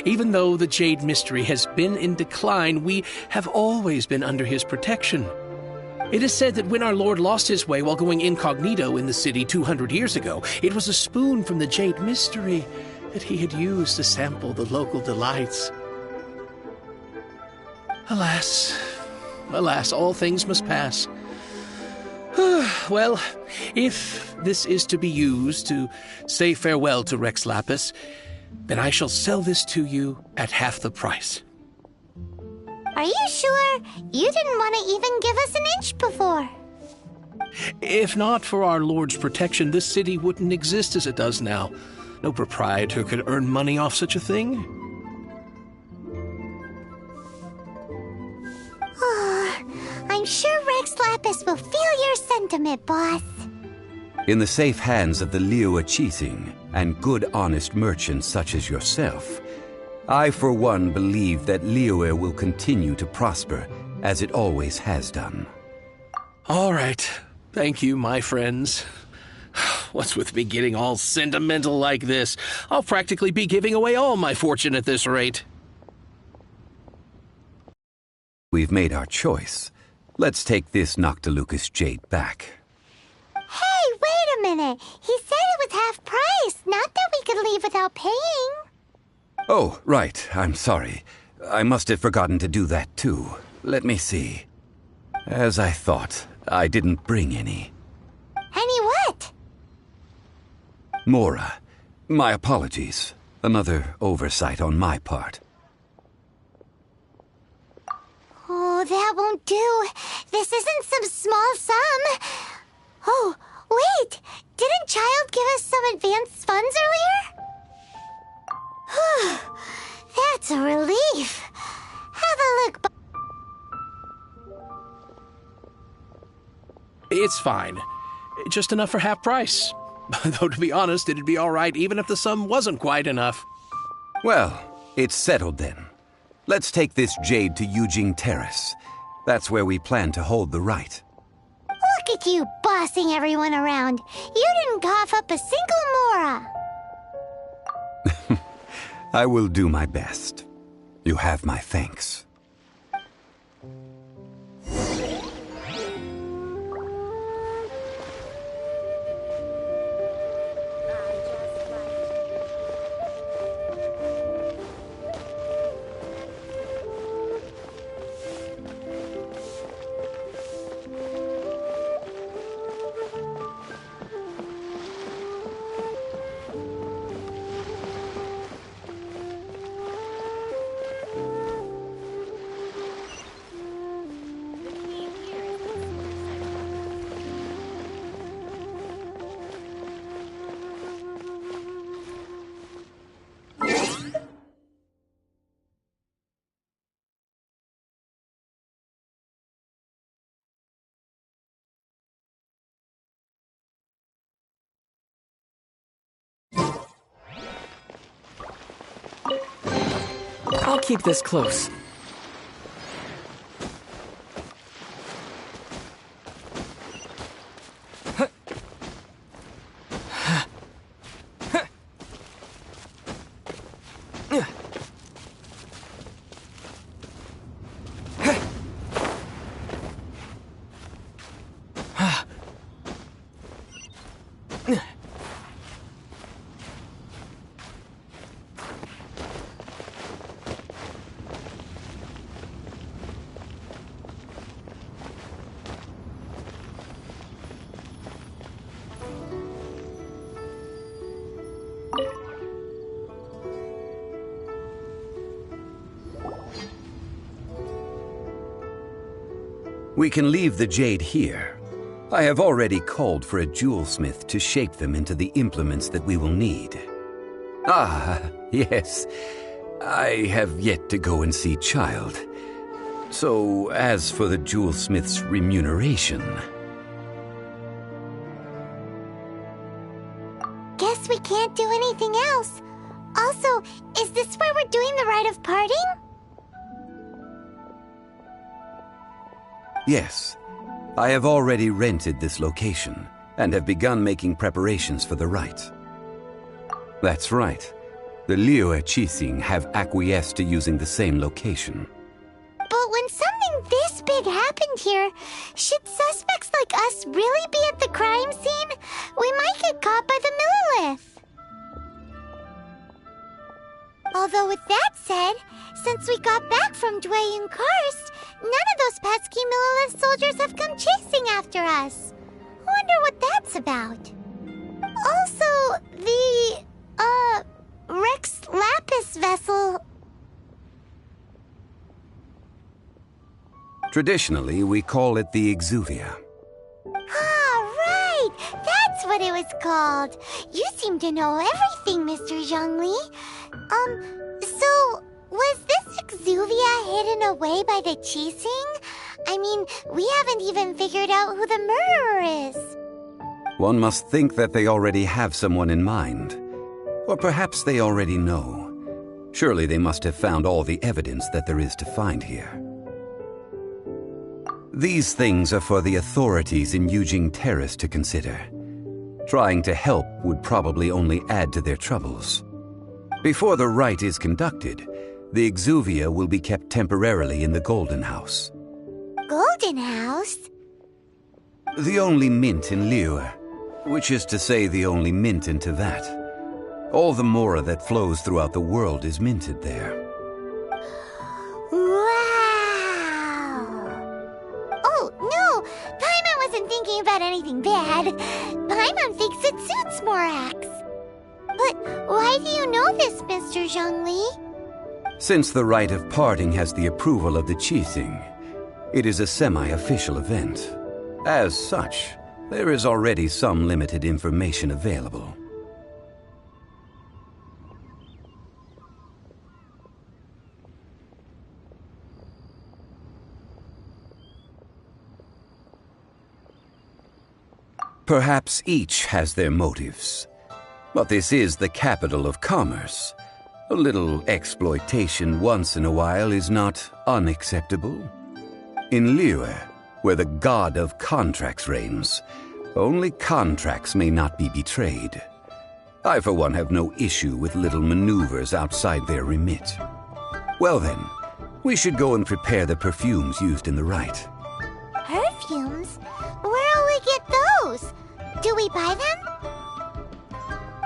Even though the Jade Mystery has been in decline, we have always been under his protection. It is said that when our Lord lost his way while going incognito in the city 200 years ago, it was a spoon from the Jade Mystery that he had used to sample the local delights. Alas, all things must pass. Well, if this is to be used to say farewell to Rex Lapis, then I shall sell this to you at half the price. Are you sure? You didn't want to even give us an inch before. If not for our Lord's protection, this city wouldn't exist as it does now. No proprietor could earn money off such a thing. I'm sure Rex Lapis will feel your sentiment, boss. In the safe hands of the Liyue Qixing and good honest merchants such as yourself, I for one believe that Liyue will continue to prosper as it always has done. All right. Thank you, my friends. What's with me getting all sentimental like this? I'll practically be giving away all my fortune at this rate. We've made our choice. Let's take this Noctilucous jade back. Hey, wait a minute. He said it was half price, not that we could leave without paying. Oh, right. I'm sorry. I must have forgotten to do that too. Let me see. As I thought, I didn't bring any. Any what? Mora, my apologies. Another oversight on my part. Oh, that won't do. This isn't some small sum. Oh, wait. Didn't Child give us some advanced funds earlier? Whew. That's a relief. Have a look. It's fine. Just enough for half price. Though, to be honest, it'd be all right even if the sum wasn't quite enough. Well, it's settled then. Let's take this jade to Yujing Terrace. That's where we plan to hold the rite. Look at you bossing everyone around. You didn't cough up a single Mora. I will do my best. You have my thanks. I'll keep this close. We can leave the jade here. I have already called for a jewelsmith to shape them into the implements that we will need. Ah, yes. I have yet to go and see Child. So, as for the jewelsmith's remuneration... Guess we can't do anything else. Also, is this where we're doing the rite of parting? Yes. I have already rented this location, and have begun making preparations for the rite. That's right. The Liyue Qixing have acquiesced to using the same location. But when something this big happened here, should suspects like us really be at the crime scene? We might get caught by the Millilith. Although with that said, since we got back from Dwayne Karst, none of those pesky Millilith soldiers have come chasing after us. Wonder what that's about. Also, the, Rex Lapis vessel... Traditionally, we call it the Exuvia. Ah, right! That's what it was called. You seem to know everything, Mr. Zhongli. So, was this Exuvia hidden away by the Qixing? I mean, we haven't even figured out who the murderer is. One must think that they already have someone in mind. Or perhaps they already know. Surely they must have found all the evidence that there is to find here. These things are for the authorities in Yujing Terrace to consider. Trying to help would probably only add to their troubles. Before the rite is conducted, the Exuvia will be kept temporarily in the Golden House. Golden House? The only mint in Liyue, which is to say the only mint in Teyvat. All the mora that flows throughout the world is minted there. Wow! Oh, no! Paimon wasn't thinking about anything bad. Paimon thinks it suits Morax. But why do you know this, Mr. Zhongli? Since the rite of parting has the approval of the Qixing, it is a semi-official event. As such, there is already some limited information available. Perhaps each has their motives. But this is the capital of commerce. A little exploitation once in a while is not unacceptable. In Liyue, where the god of contracts reigns, only contracts may not be betrayed. I, for one, have no issue with little maneuvers outside their remit. Well then, we should go and prepare the perfumes used in the rite. Perfumes? Where'll we get those? Do we buy them?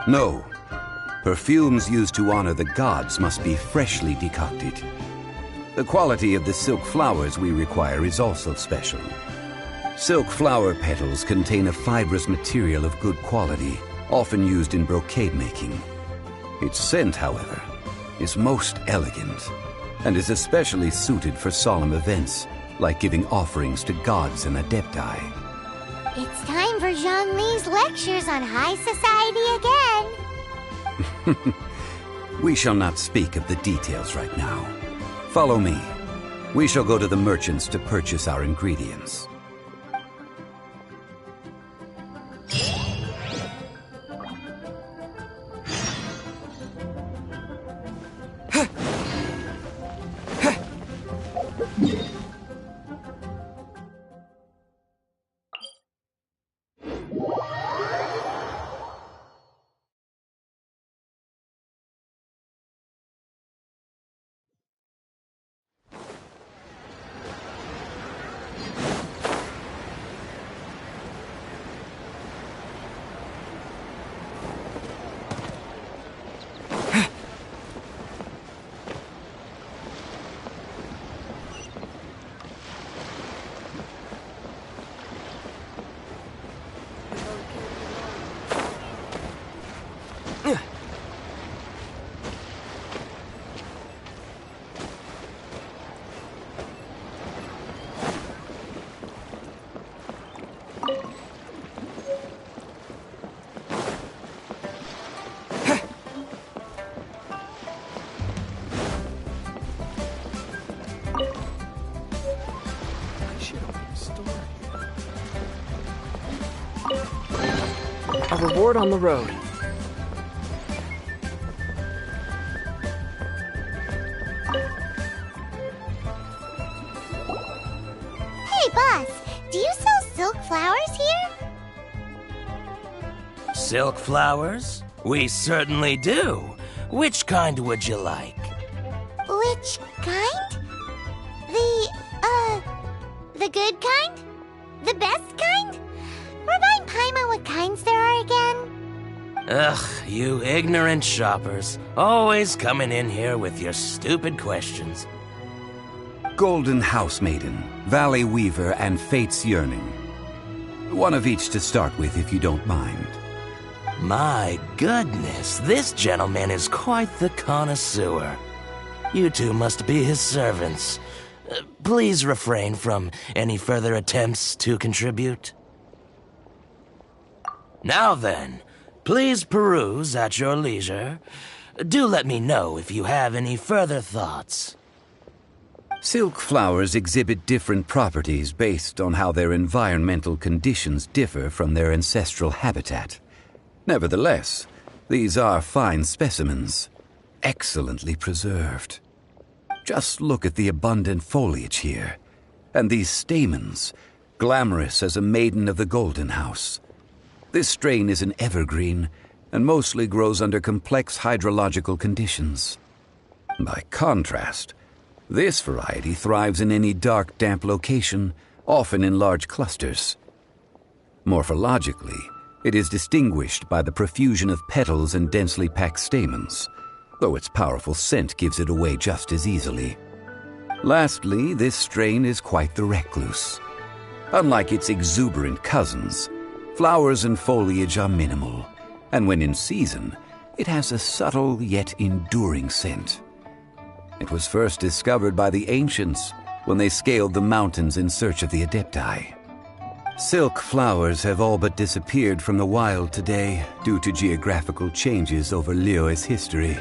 No. Perfumes used to honor the gods must be freshly decocted. The quality of the silk flowers we require is also special. Silk flower petals contain a fibrous material of good quality, often used in brocade making. Its scent, however, is most elegant, and is especially suited for solemn events, like giving offerings to gods and adepti. It's time for Zhongli's lectures on high society again. We shall not speak of the details right now. Follow me. We shall go to the merchants to purchase our ingredients. A reward on the road. Hey, boss, do you sell silk flowers here? Silk flowers? We certainly do. Which kind would you like? Which kind? The good kind? The best kind? Remind Paimon what kinds there are again. Ugh, you ignorant shoppers. Always coming in here with your stupid questions. Golden Housemaiden, Valley Weaver, and Fate's Yearning. One of each to start with, if you don't mind. My goodness, this gentleman is quite the connoisseur. You two must be his servants. Please refrain from any further attempts to contribute. Now then, please peruse at your leisure. Do let me know if you have any further thoughts. Silk flowers exhibit different properties based on how their environmental conditions differ from their ancestral habitat. Nevertheless, these are fine specimens, excellently preserved. Just look at the abundant foliage here, and these stamens, glamorous as a maiden of the Golden House. This strain is an evergreen, and mostly grows under complex hydrological conditions. By contrast, this variety thrives in any dark, damp location, often in large clusters. Morphologically, it is distinguished by the profusion of petals and densely packed stamens, though its powerful scent gives it away just as easily. Lastly, this strain is quite the recluse. Unlike its exuberant cousins, flowers and foliage are minimal, and when in season, it has a subtle yet enduring scent. It was first discovered by the ancients when they scaled the mountains in search of the Adepti. Silk flowers have all but disappeared from the wild today due to geographical changes over Liyue's history.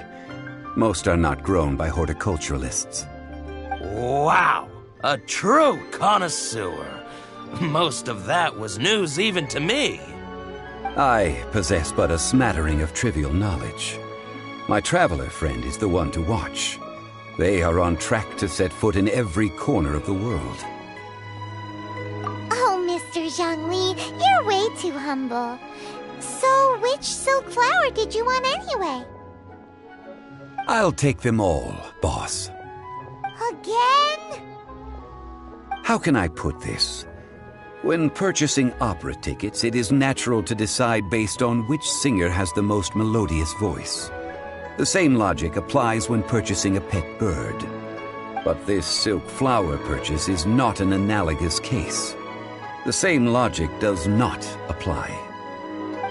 Most are not grown by horticulturalists. Wow! A true connoisseur. Most of that was news even to me. I possess but a smattering of trivial knowledge. My traveler friend is the one to watch. They are on track to set foot in every corner of the world. Oh, Mr. Zhongli, you're way too humble. So, which silk flower did you want anyway? I'll take them all, boss. Again? How can I put this? When purchasing opera tickets, it is natural to decide based on which singer has the most melodious voice. The same logic applies when purchasing a pet bird. But this silk flower purchase is not an analogous case. The same logic does not apply.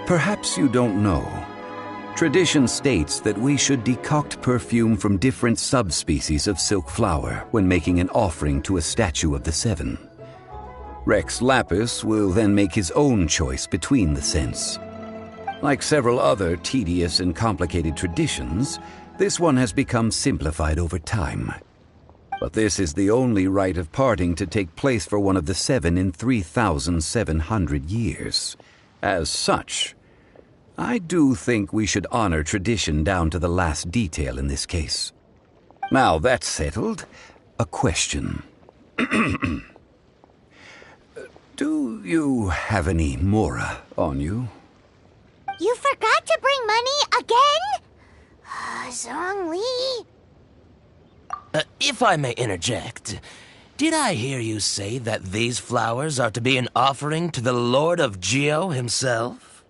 Perhaps you don't know. Tradition states that we should decoct perfume from different subspecies of silk flower when making an offering to a statue of the Seven. Rex Lapis will then make his own choice between the scents. Like several other tedious and complicated traditions, this one has become simplified over time. But this is the only rite of parting to take place for one of the Seven in 3,700 years. As such, I do think we should honor tradition down to the last detail in this case. Now that's settled, a question. Do you have any mora on you? You forgot to bring money again? Zhongli. If I may interject, did I hear you say that these flowers are to be an offering to the Lord of Geo himself?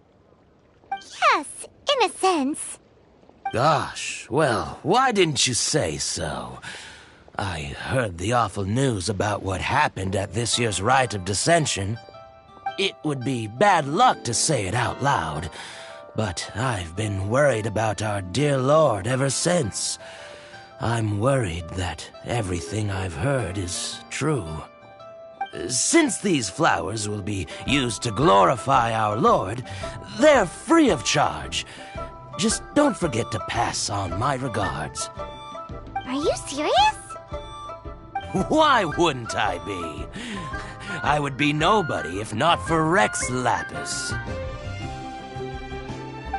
Yes, in a sense. Gosh, well, why didn't you say so? I heard the awful news about what happened at this year's Rite of Dissension. It would be bad luck to say it out loud, but I've been worried about our dear Lord ever since. I'm worried that everything I've heard is true. Since these flowers will be used to glorify our Lord, they're free of charge. Just don't forget to pass on my regards. Are you serious? Why wouldn't I be? I would be nobody if not for Rex Lapis.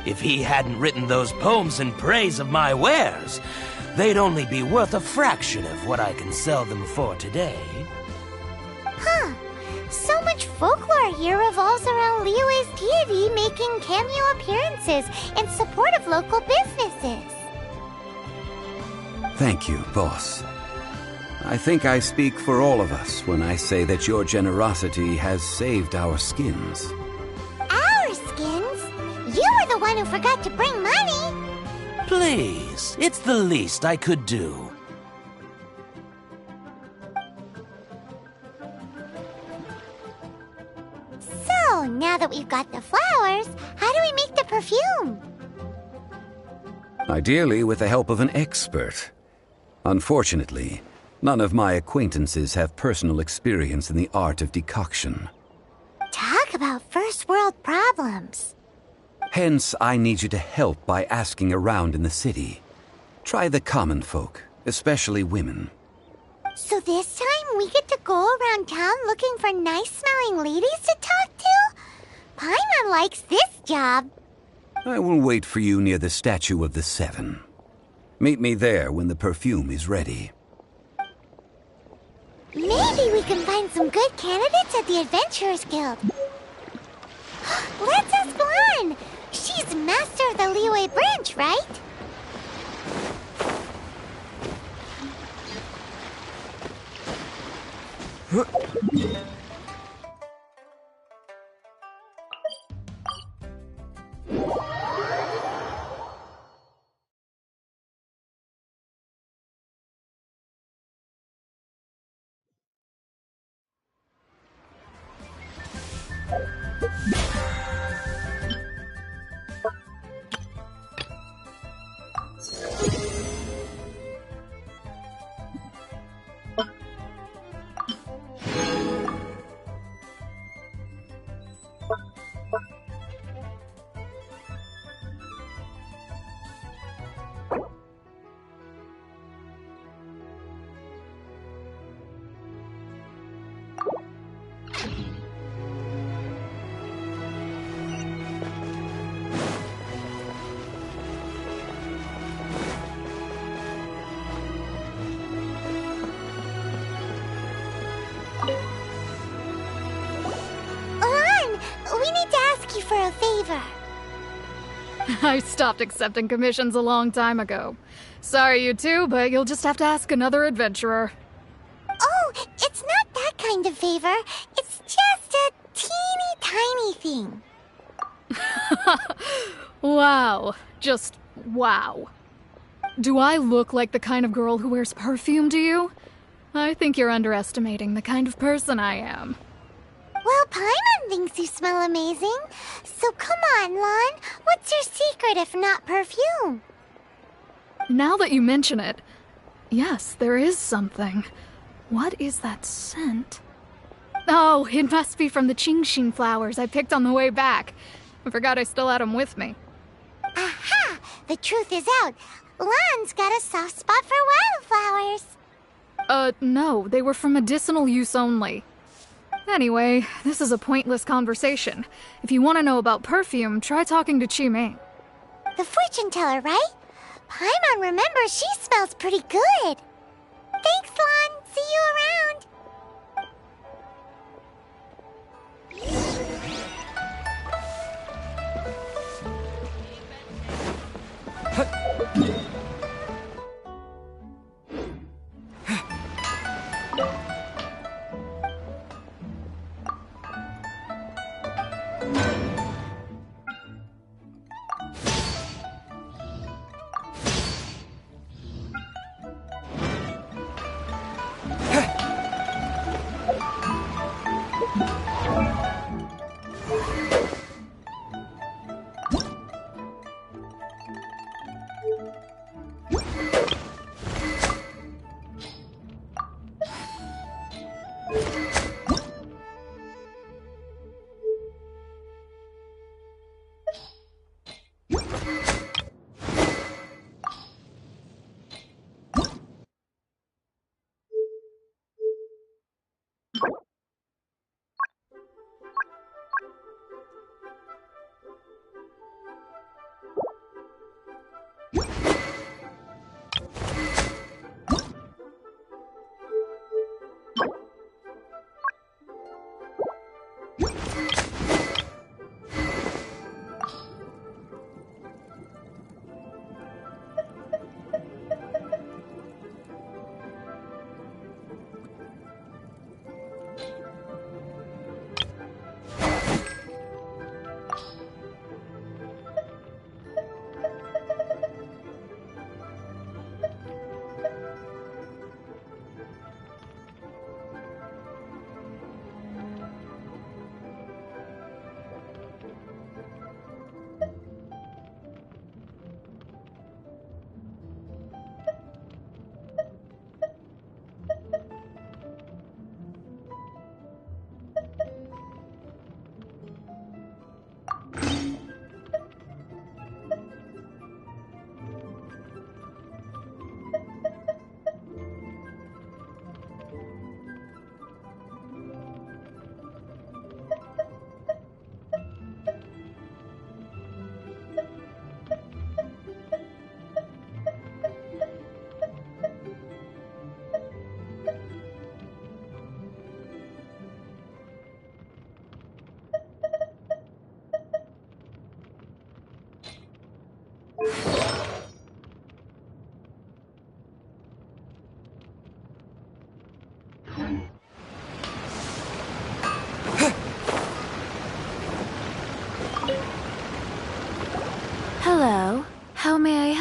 If he hadn't written those poems in praise of my wares, they'd only be worth a fraction of what I can sell them for today. Huh. So much folklore here revolves around Liyue's deity making cameo appearances in support of local businesses. Thank you, boss. I think I speak for all of us when I say that your generosity has saved our skins. Our skins? You were the one who forgot to bring money! Please, it's the least I could do. So, now that we've got the flowers, how do we make the perfume? Ideally with the help of an expert. Unfortunately, none of my acquaintances have personal experience in the art of decoction. Talk about first world problems. Hence, I need you to help by asking around in the city. Try the common folk, especially women. So this time we get to go around town looking for nice-smelling ladies to talk to? Paimon likes this job. I will wait for you near the Statue of the Seven. Meet me there when the perfume is ready. Maybe we can find some good candidates at the Adventurers Guild. Let's ask Lan. She's master of the Liyue branch, right? For a favor. I stopped accepting commissions a long time ago. Sorry, you two, but you'll just have to ask another adventurer. Oh, it's not that kind of favor. It's just a teeny tiny thing. Wow. Just wow. Do I look like the kind of girl who wears perfume to you? I think you're underestimating the kind of person I am. Well, Paimon thinks you smell amazing. So come on, Lan. What's your secret if not perfume? Now that you mention it, yes, there is something. What is that scent? Oh, it must be from the Qingxin flowers I picked on the way back. I forgot I still had them with me. Aha! The truth is out. Lan's got a soft spot for wildflowers. No, they were for medicinal use only. Anyway, this is a pointless conversation. If you want to know about perfume, try talking to Qimei. The fortune teller, right? Paimon remembers she smells pretty good. Thanks, Lan. See you around.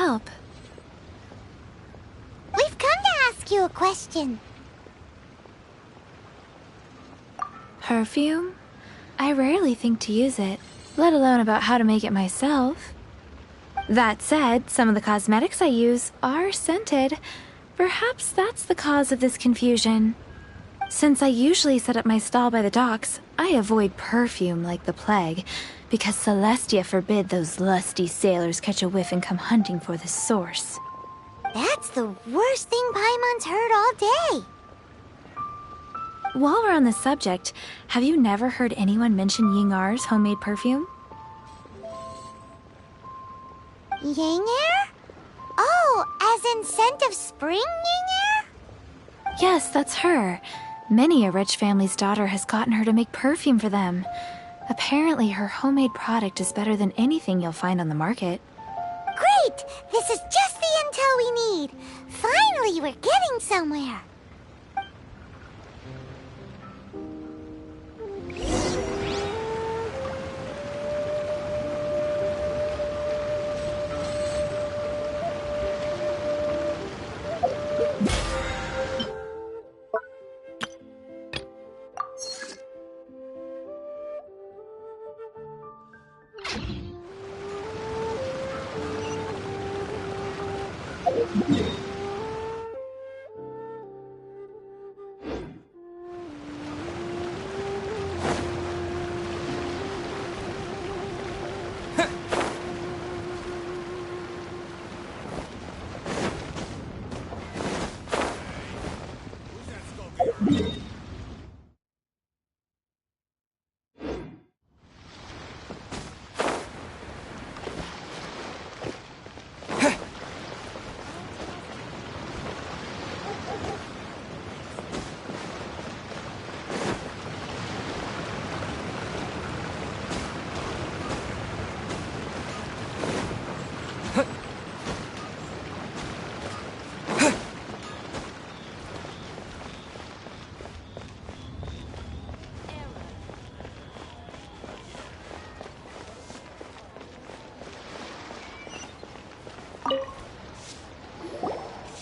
help? We've come to ask you a question. Perfume? I rarely think to use it, let alone about how to make it myself. That said, some of the cosmetics I use are scented. Perhaps that's the cause of this confusion. Since I usually set up my stall by the docks, I avoid perfume like the plague, because Celestia forbid those lusty sailors catch a whiff and come hunting for the source. That's the worst thing Paimon's heard all day. While we're on the subject, have you never heard anyone mention Yingar's homemade perfume? Yingar? Oh, as in scent of spring, Yingar? Yes, that's her. Many a rich family's daughter has gotten her to make perfume for them. Apparently, her homemade product is better than anything you'll find on the market. Great! This is just the intel we need. Finally, we're getting somewhere.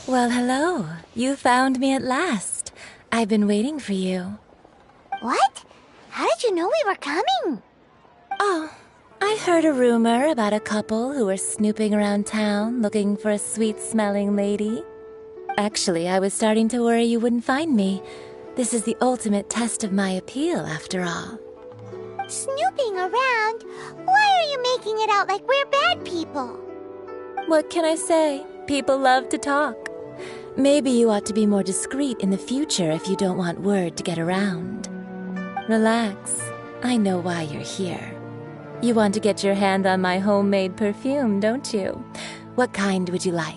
Well, hello. You found me at last. I've been waiting for you. What? How did you know we were coming? Oh, I heard a rumor about a couple who were snooping around town looking for a sweet-smelling lady. Actually, I was starting to worry you wouldn't find me. This is the ultimate test of my appeal, after all. Snooping around? Why are you making it out like we're bad people? What can I say? People love to talk. Maybe you ought to be more discreet in the future if you don't want word to get around. Relax. I know why you're here. You want to get your hand on my homemade perfume, don't you? What kind would you like?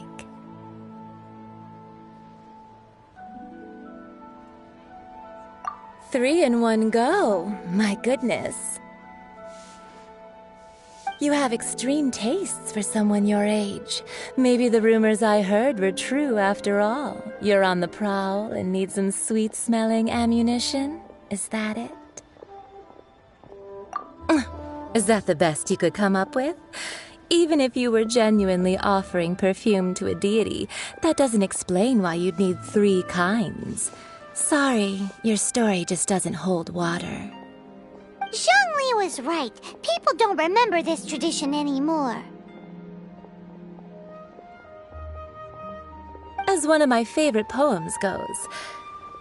Three in one go. My goodness. You have extreme tastes for someone your age. Maybe the rumors I heard were true after all. You're on the prowl and need some sweet-smelling ammunition? Is that it? Is that the best you could come up with? Even if you were genuinely offering perfume to a deity, that doesn't explain why you'd need 3 kinds. Sorry, your story just doesn't hold water. Zhongli was right. People don't remember this tradition anymore. As one of my favorite poems goes,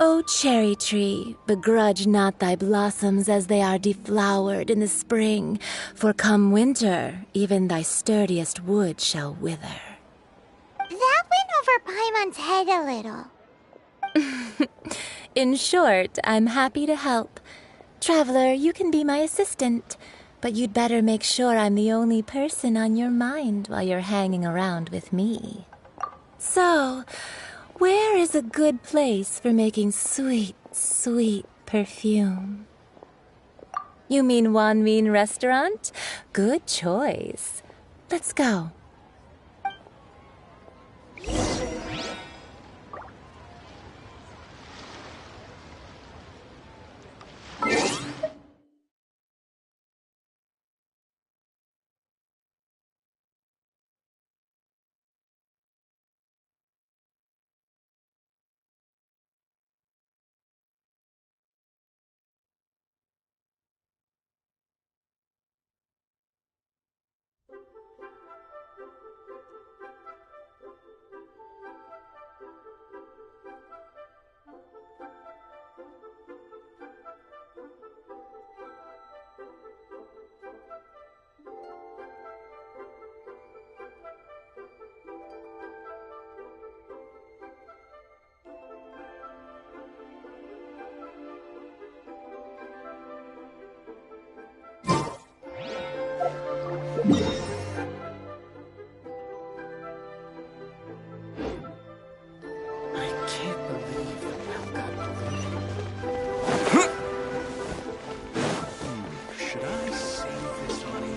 O cherry tree, begrudge not thy blossoms as they are deflowered in the spring, for come winter, even thy sturdiest wood shall wither. That went over Paimon's head a little. In short, I'm happy to help. Traveler, you can be my assistant, but you'd better make sure I'm the only person on your mind while you're hanging around with me. So, where is a good place for making sweet, sweet perfume? You mean Wanmin Restaurant? Good choice. Let's go. I can't believe I've got Should I save this money?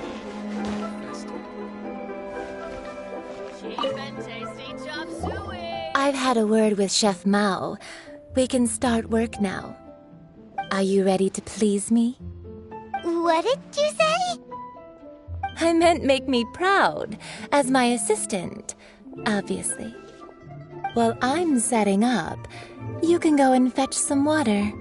Cheap and tasty chop suey. I've had a word with Chef Mao. We can start work now. Are you ready to please me? What did you say? I meant make me proud, as my assistant, obviously. While I'm setting up, you can go and fetch some water. I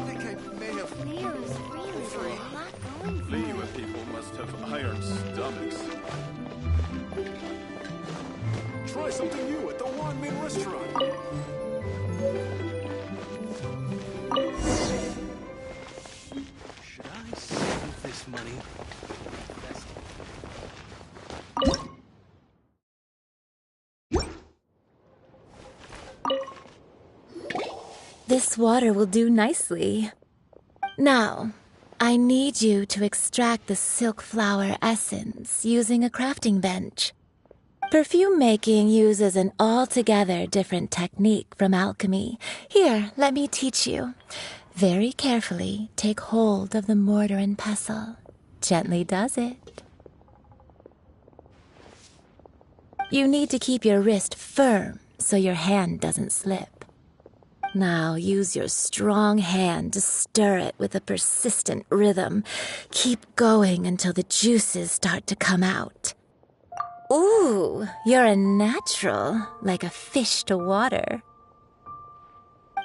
think I may have... Leo's really not going for Liyue people must have iron stomachs. Try something new at the Wanmin restaurant. Should I save this money? This water will do nicely. Now, I need you to extract the silk flower essence using a crafting bench. Perfume making uses an altogether different technique from alchemy. Here, let me teach you. Very carefully, take hold of the mortar and pestle. Gently does it. You need to keep your wrist firm so your hand doesn't slip. Now use your strong hand to stir it with a persistent rhythm. Keep going until the juices start to come out. Ooh, you're a natural, like a fish to water.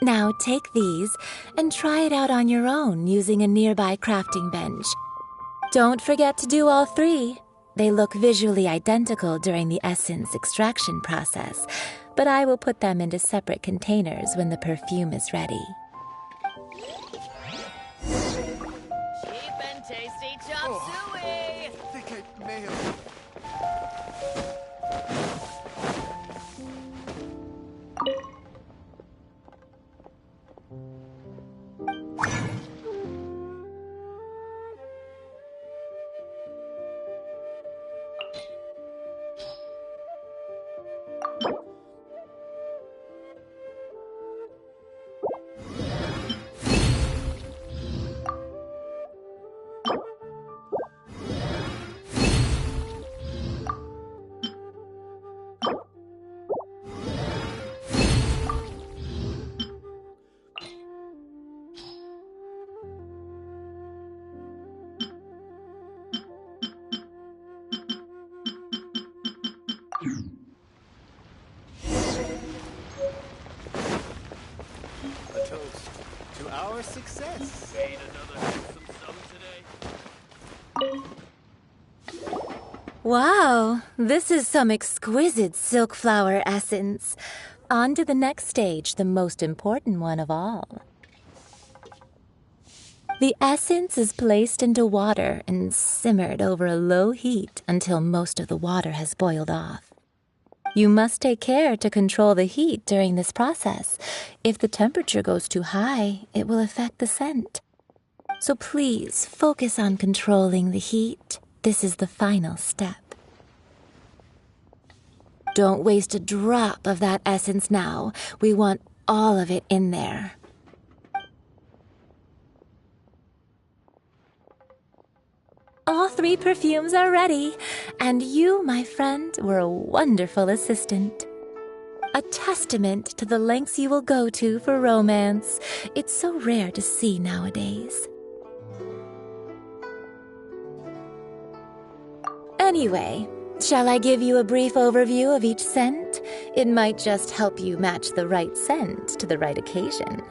Now take these and try it out on your own using a nearby crafting bench. Don't forget to do all three. They look visually identical during the essence extraction process, but I will put them into separate containers when the perfume is ready. cheap and tasty chop suey. I think I may have... A toast to our success. Made another handsome sum today. Wow, this is some exquisite silk flower essence. On to the next stage, the most important one of all. The essence is placed into water and simmered over a low heat until most of the water has boiled off. You must take care to control the heat during this process. If the temperature goes too high, it will affect the scent. So please focus on controlling the heat. This is the final step. Don't waste a drop of that essence now. We want all of it in there. All three perfumes are ready, and you, my friend, were a wonderful assistant. A testament to the lengths you will go to for romance. It's so rare to see nowadays. Anyway, shall I give you a brief overview of each scent? It might just help you match the right scent to the right occasion.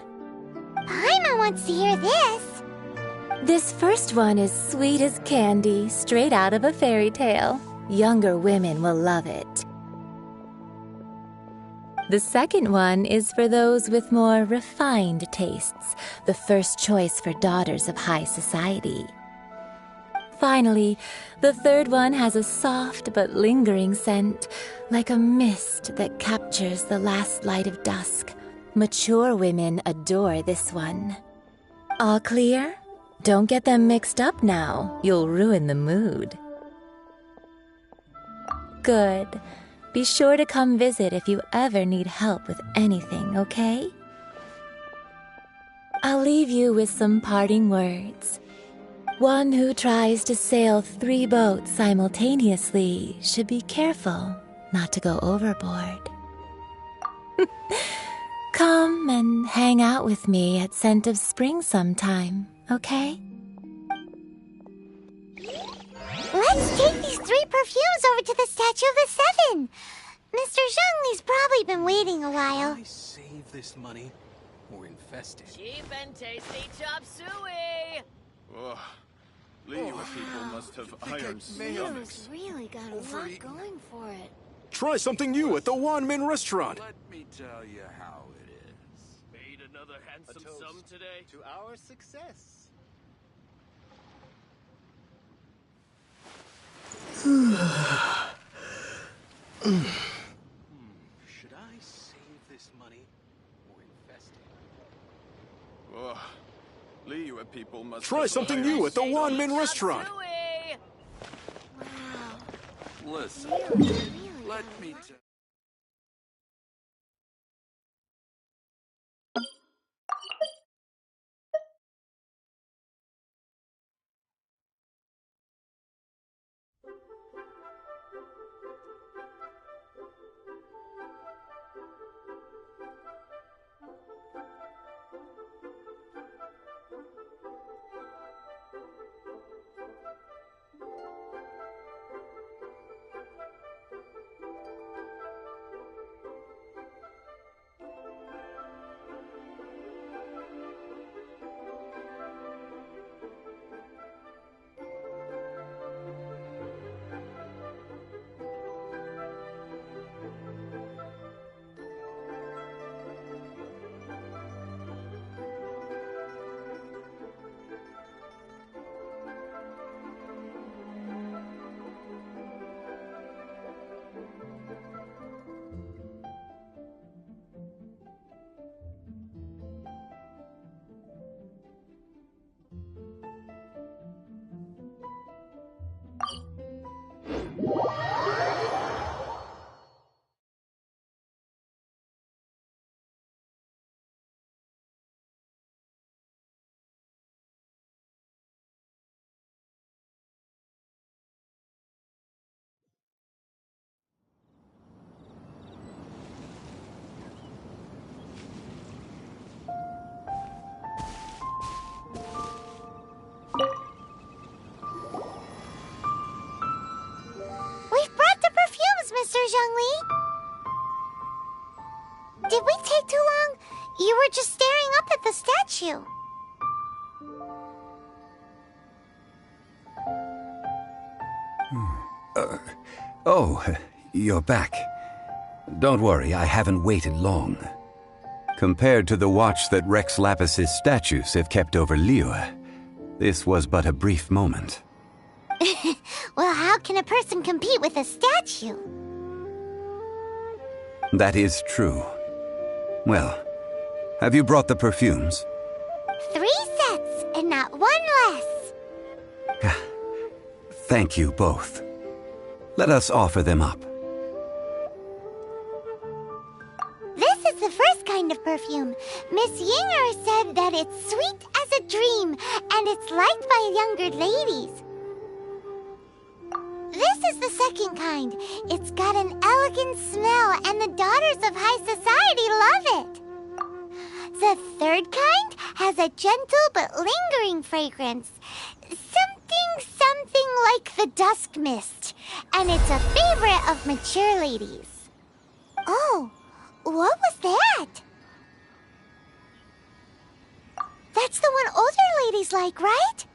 Paimon wants to hear this. This first one is sweet as candy, straight out of a fairy tale. Younger women will love it. The second one is for those with more refined tastes, the first choice for daughters of high society. Finally, the third one has a soft but lingering scent, like a mist that captures the last light of dusk. Mature women adore this one. All clear? Don't get them mixed up now. You'll ruin the mood. Good. Be sure to come visit if you ever need help with anything, okay? I'll leave you with some parting words. One who tries to sail 3 boats simultaneously should be careful not to go overboard. Come and hang out with me at Scent of Spring sometime, okay? Let's take these 3 perfumes over to the Statue of the Seven. Mr. Zhongli's probably been waiting a while. I save this money or infest it? Cheap and tasty chop suey! Ugh. Liyue people must have iron stomachs. Really got a lot going for it. Try something new at the Wanmin restaurant. Let me tell you how it is. Made another handsome sum today. To our success. Should I save this money or invest it? Ugh. Liyue people must try something new at the Wanmin restaurant. Listen, let me tell Mr. Zhongli? Did we take too long? You were just staring up at the statue. Oh, you're back. Don't worry, I haven't waited long. Compared to the watch that Rex Lapis's statues have kept over Liyue, this was but a brief moment. Well, how can a person compete with a statue? That is true. Well, have you brought the perfumes? 3 sets, and not 1 less. Thank you both. Let us offer them up. This is the first kind of perfume. Miss Yinger said that it's sweet as a dream, and it's liked by younger ladies. This is the second kind. It's got an elegant smell, and the daughters of high society love it. The third kind has a gentle but lingering fragrance. Something like the dusk mist. And it's a favorite of mature ladies. Oh, what was that? That's the one older ladies like, right?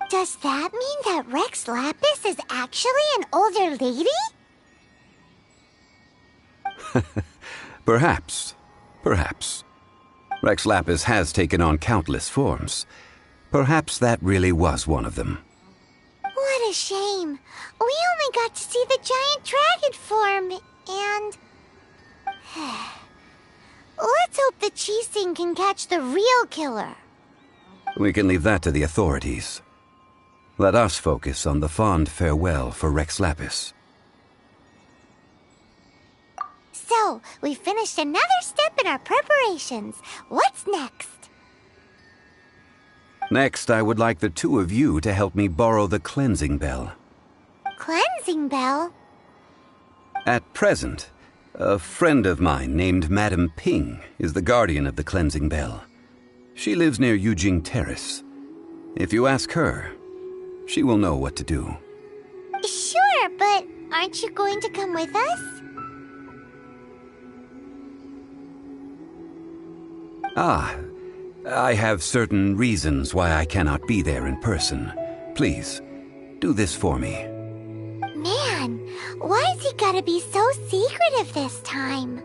Does that mean that Rex Lapis is actually an older lady? Perhaps. Perhaps. Rex Lapis has taken on countless forms. Perhaps that really was one of them. What a shame. We only got to see the giant dragon form, and... Let's hope the the Qixing can catch the real killer. We can leave that to the authorities. Let us focus on the fond farewell for Rex Lapis. So, we finished another step in our preparations. What's next? Next, I would like the two of you to help me borrow the cleansing bell. Cleansing bell? At present, a friend of mine named Madame Ping is the guardian of the cleansing bell. She lives near Yujing Terrace. If you ask her, she will know what to do. Sure, but aren't you going to come with us? I have certain reasons why I cannot be there in person. Please, do this for me. Man, why's he gotta be so secretive this time?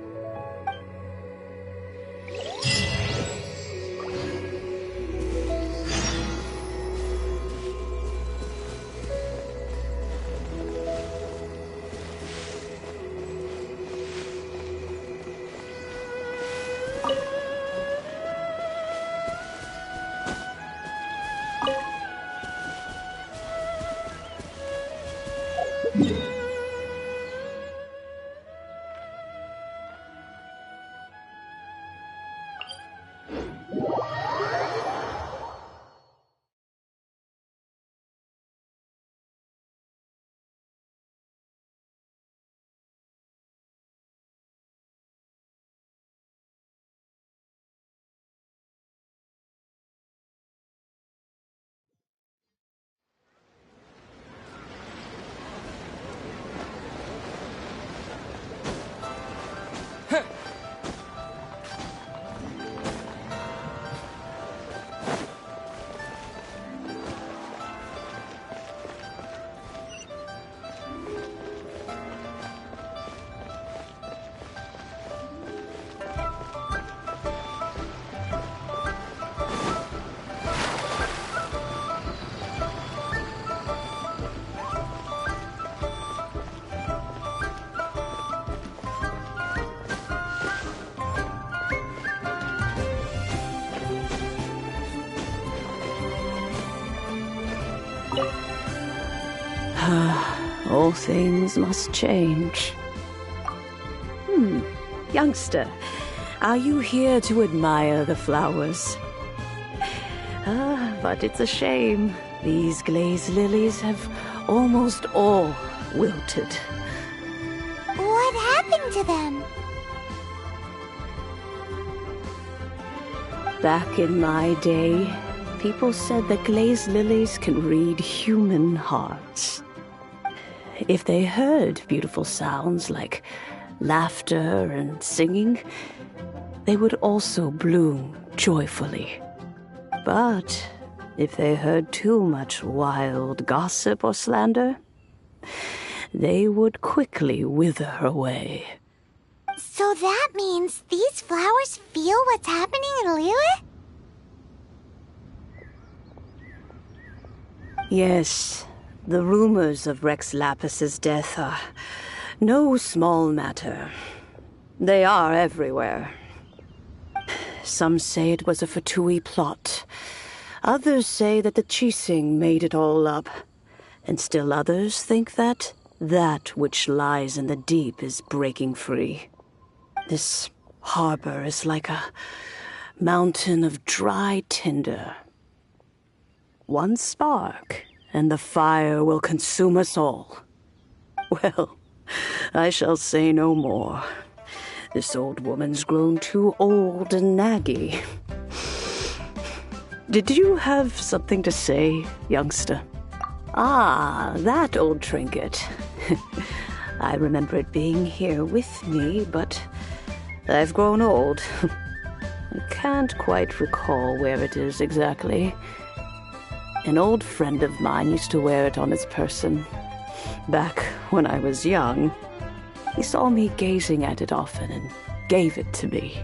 All things must change. Youngster, are you here to admire the flowers? But it's a shame. These glazed lilies have almost all wilted. What happened to them? Back in my day, people said that glazed lilies can read human hearts. If they heard beautiful sounds like laughter and singing, they would also bloom joyfully. But if they heard too much wild gossip or slander, they would quickly wither away. So that means these flowers feel what's happening in Liyue? Yes, the rumors of Rex Lapis's death are no small matter. They are everywhere. Some say it was a Fatui plot. Others say that the Qixing made it all up. And still others think that which lies in the deep is breaking free. This harbor is like a mountain of dry tinder. One spark, and the fire will consume us all. Well, I shall say no more. This old woman's grown too old and naggy. Did you have something to say, youngster? Ah, that old trinket. I remember it being here with me, but I've grown old. I can't quite recall where it is exactly. An old friend of mine used to wear it on his person. Back when I was young, he saw me gazing at it often and gave it to me.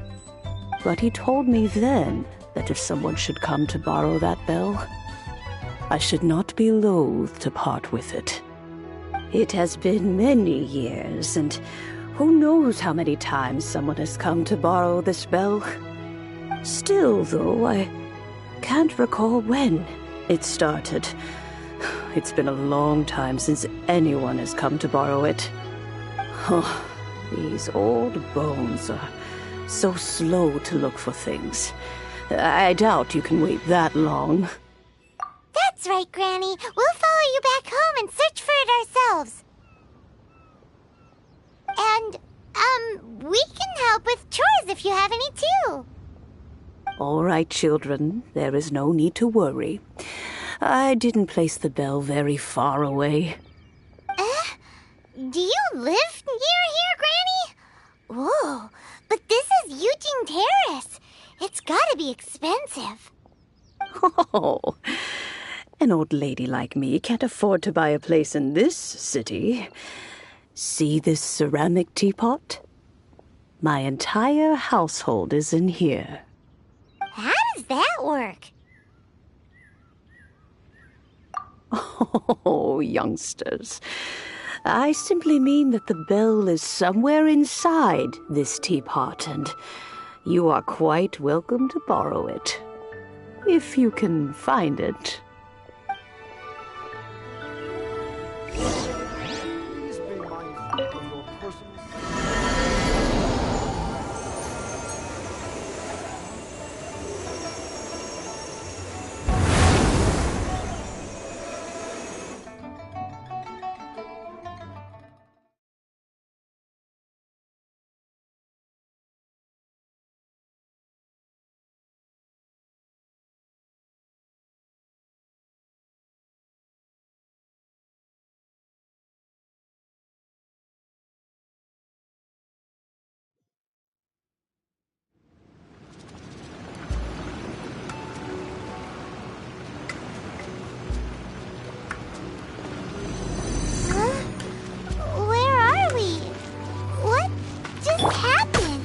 But he told me then that if someone should come to borrow that bell, I should not be loath to part with it. It has been many years, and who knows how many times someone has come to borrow this bell. Still, though, I can't recall when it started. It's been a long time since anyone has come to borrow it. Oh, these old bones are so slow to look for things. I doubt you can wait that long. That's right, Granny. We'll follow you back home and search for it ourselves. And, we can help with chores if you have any too. All right, children. There is no need to worry. I didn't place the bell very far away. Do you live near here, Granny? Whoa, but this is Eugene Terrace. It's gotta be expensive. Oh, an old lady like me can't afford to buy a place in this city. See this ceramic teapot? My entire household is in here. How does that work? Oh, youngsters. I simply mean that the bell is somewhere inside this teapot, and you are quite welcome to borrow it. If you can find it. Please be mindful of your personal... Where are we? What just happened?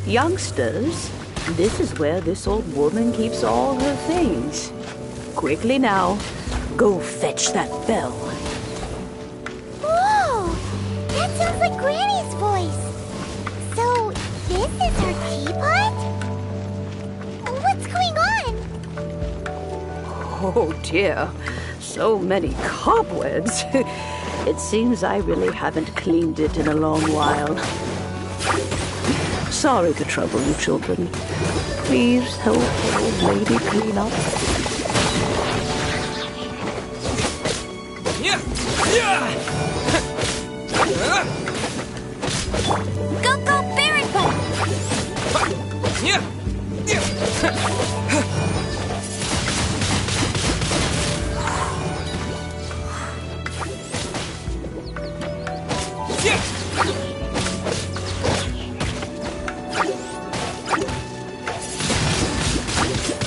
Youngsters, this is where this old woman keeps all her things. Quickly now, go fetch that bell. Whoa! That sounds like Granny's voice. So, this is her teapot? What's going on? Oh dear, so many cobwebs. It seems I really haven't cleaned it in a long while. Sorry to trouble you, children. Please help the old lady clean up. Go, go, Baron Bud!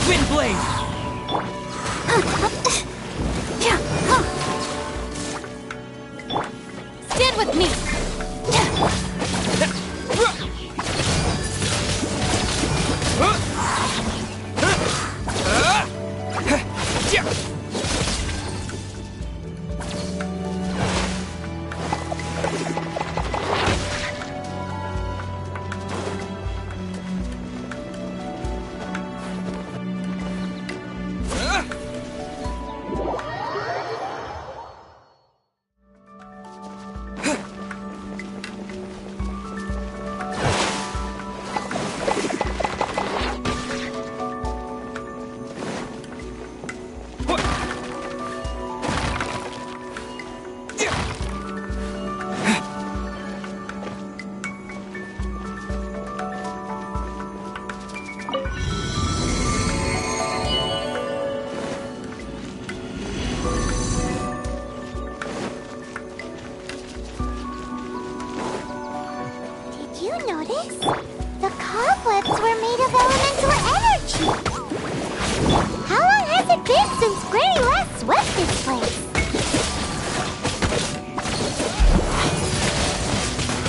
Windblade! Stand with me! Did you notice? The cobwebs were made of elemental energy. How long has it been since Granny last swept this place?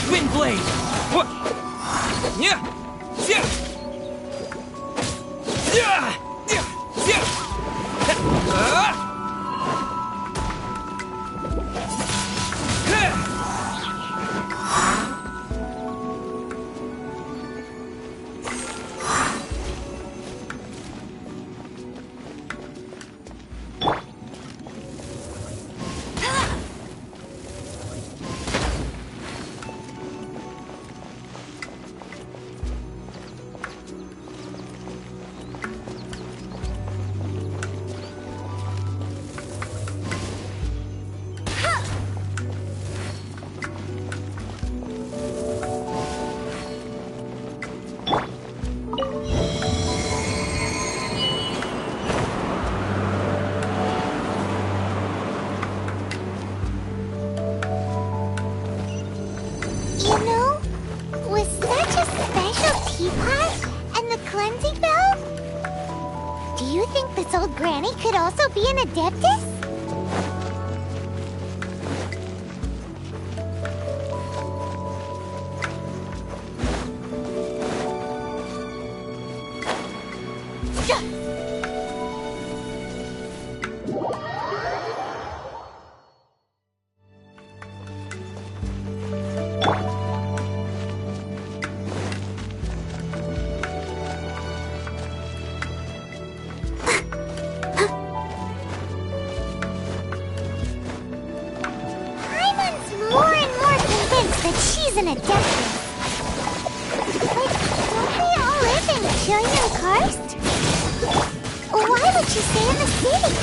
Windblade! What? Yeah! Yeah! Yeah! Yeah! old granny could also be an adeptus? More and more convinced that she's an adeptus. But don't they all live in Chillian Karst? Why would she stay in the city?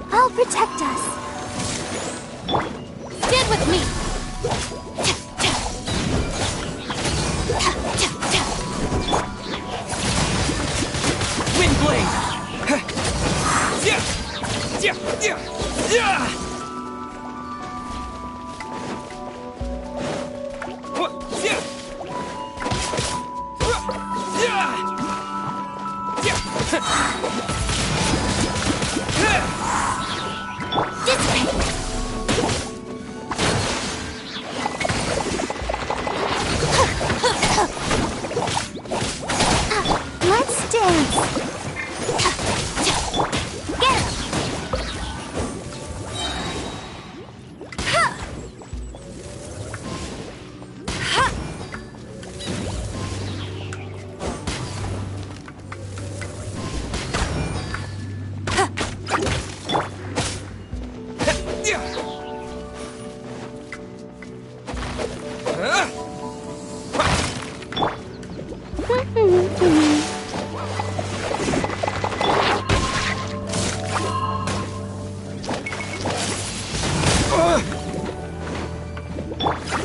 I'll protect us. Stand with me. Windblade! Let's dance. Get him.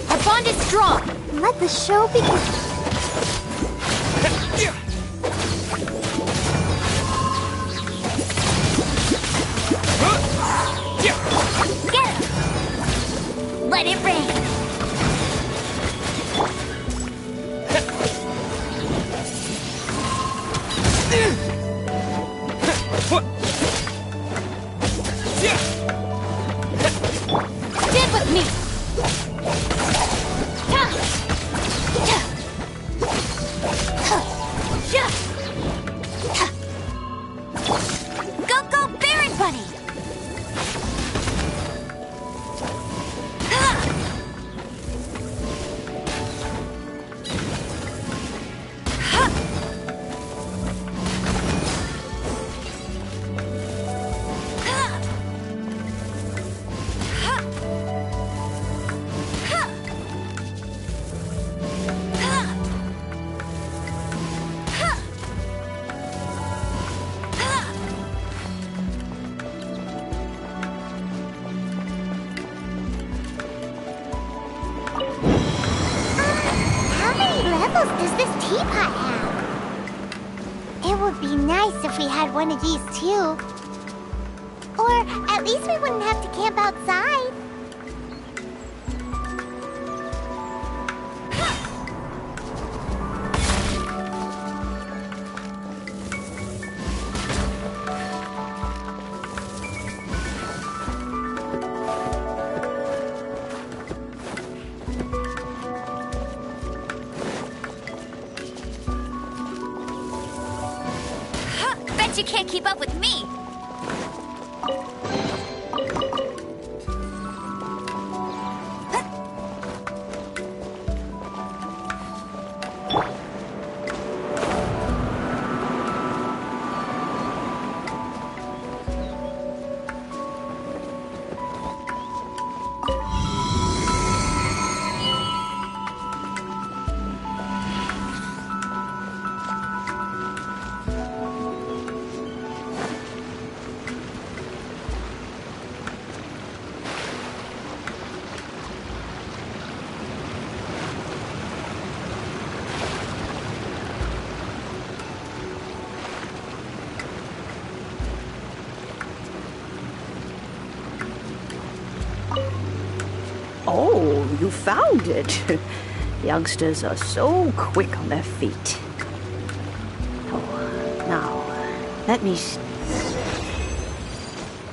Our bond is strong. Let the show begin. Get him. Let it rain. Stand with me. Go, go, Baron Bunny! How many levels does this teapot have? It would be nice if we had one of these too. Or at least we wouldn't have to camp outside. Bet you can't keep up with me. Oh, you found it. Youngsters are so quick on their feet. Oh, now, let me...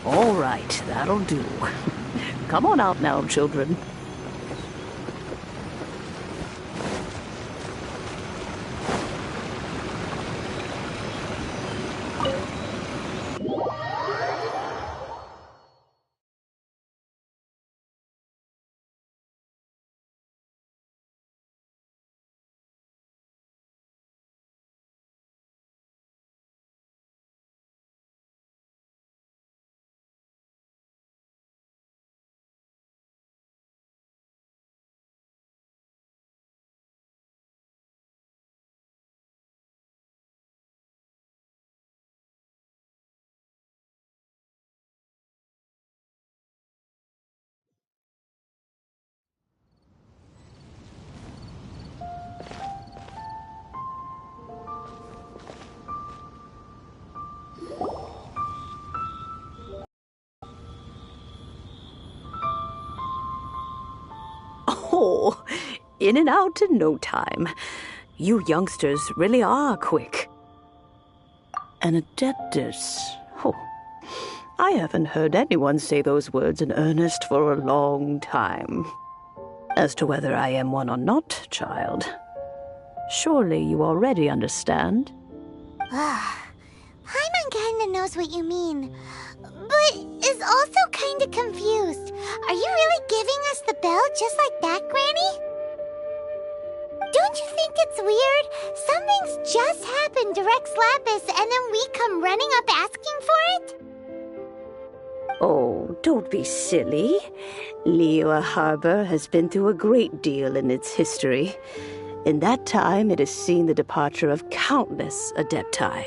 All right, that'll do. Come on out now, children. Oh, in and out in no time. You youngsters really are quick. An adeptus. Oh, I haven't heard anyone say those words in earnest for a long time. As to whether I am one or not, child, surely you already understand. Paimon kinda knows what you mean, but is also kinda confused. Are you really giving us the bell just like that, Granny? Don't you think it's weird? Something's just happened to Rex Lapis and then we come running up asking for it? Oh, don't be silly. Liyue Harbor has been through a great deal in its history. In that time, it has seen the departure of countless adepti.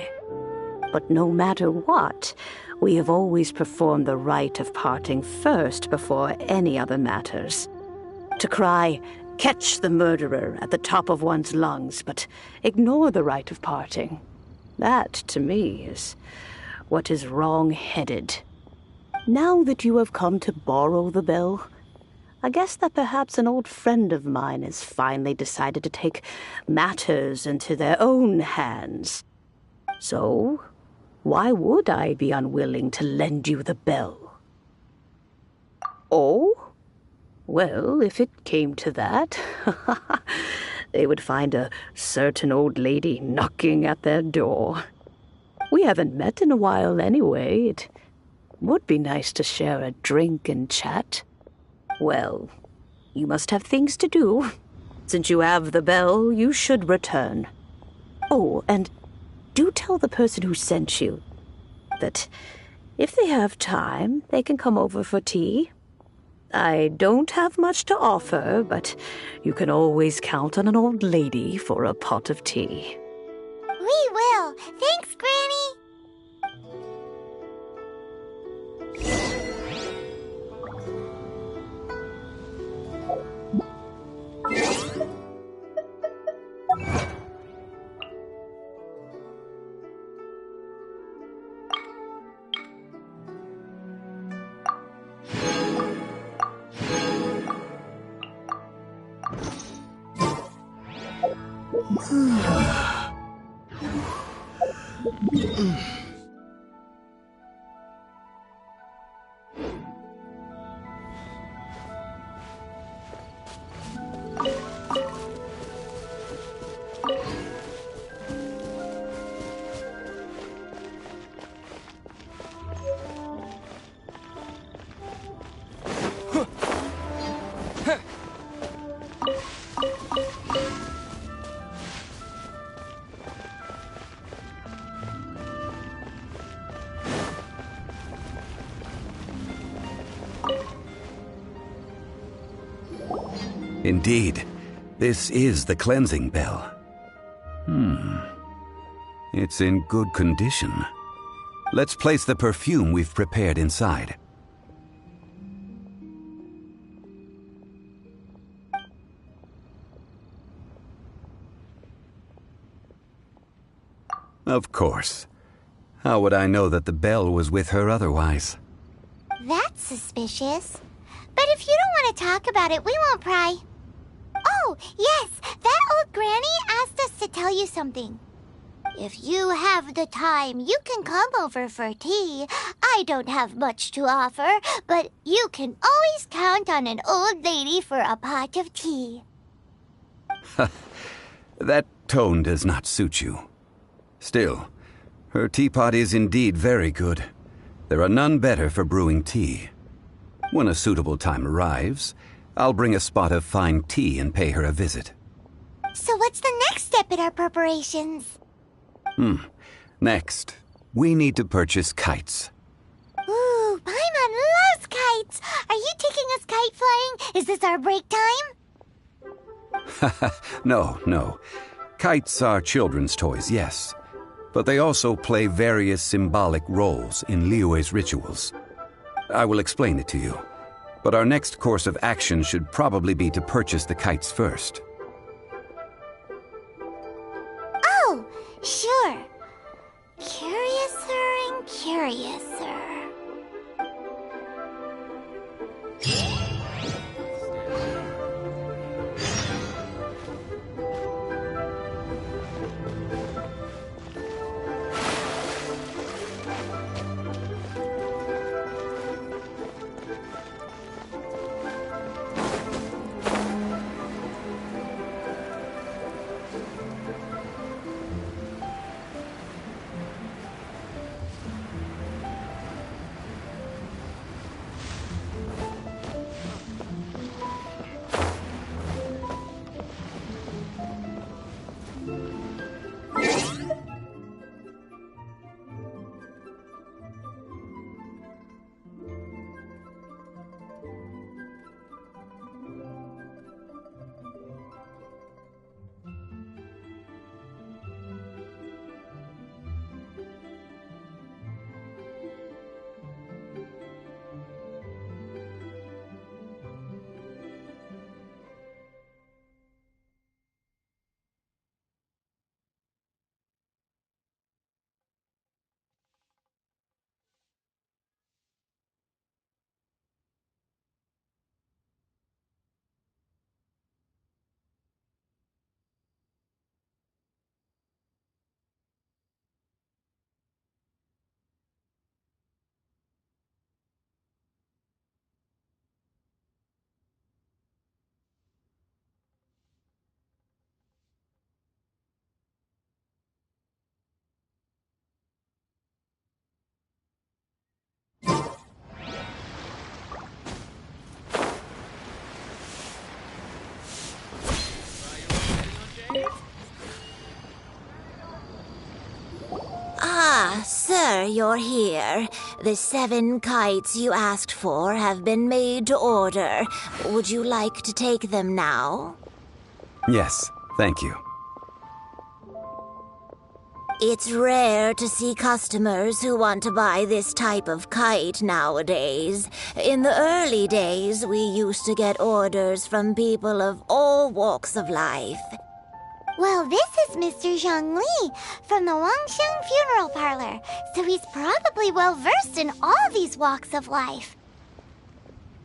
But no matter what, we have always performed the rite of parting first before any other matters. To cry, "Catch the murderer," at the top of one's lungs, but ignore the rite of parting. That, to me, is what is wrong-headed. Now that you have come to borrow the bell, I guess that perhaps an old friend of mine has finally decided to take matters into their own hands. So, why would I be unwilling to lend you the bell? Oh? Well, if it came to that, they would find a certain old lady knocking at their door. We haven't met in a while anyway. It would be nice to share a drink and chat. Well, you must have things to do. Since you have the bell, you should return. Oh, and do tell the person who sent you that if they have time, they can come over for tea. I don't have much to offer, but you can always count on an old lady for a pot of tea. We will. Thanks, Granny. Indeed, this is the cleansing bell. It's in good condition. Let's place the perfume we've prepared inside. Of course. How would I know that the bell was with her otherwise? That's suspicious. But if you don't want to talk about it, we won't pry. Oh, yes, that old granny asked us to tell you something. If you have the time, you can come over for tea. I don't have much to offer, but you can always count on an old lady for a pot of tea. That tone does not suit you. Still, her teapot is indeed very good. There are none better for brewing tea. When a suitable time arrives, I'll bring a spot of fine tea and pay her a visit. So what's the next step in our preparations? Next, we need to purchase kites. Ooh, Paimon loves kites! Are you taking us kite flying? Is this our break time? No. Kites are children's toys, yes. But they also play various symbolic roles in Liyue's rituals. I will explain it to you. But our next course of action should probably be to purchase the kites first. Oh, sure. Curiouser and curiouser. Ah, sir, you're here. The 7 kites you asked for have been made to order. Would you like to take them now? Yes, thank you. It's rare to see customers who want to buy this type of kite nowadays. In the early days, we used to get orders from people of all walks of life. Well, this is Mr. Zhongli from the Wangsheng Funeral Parlor, so he's probably well-versed in all these walks of life.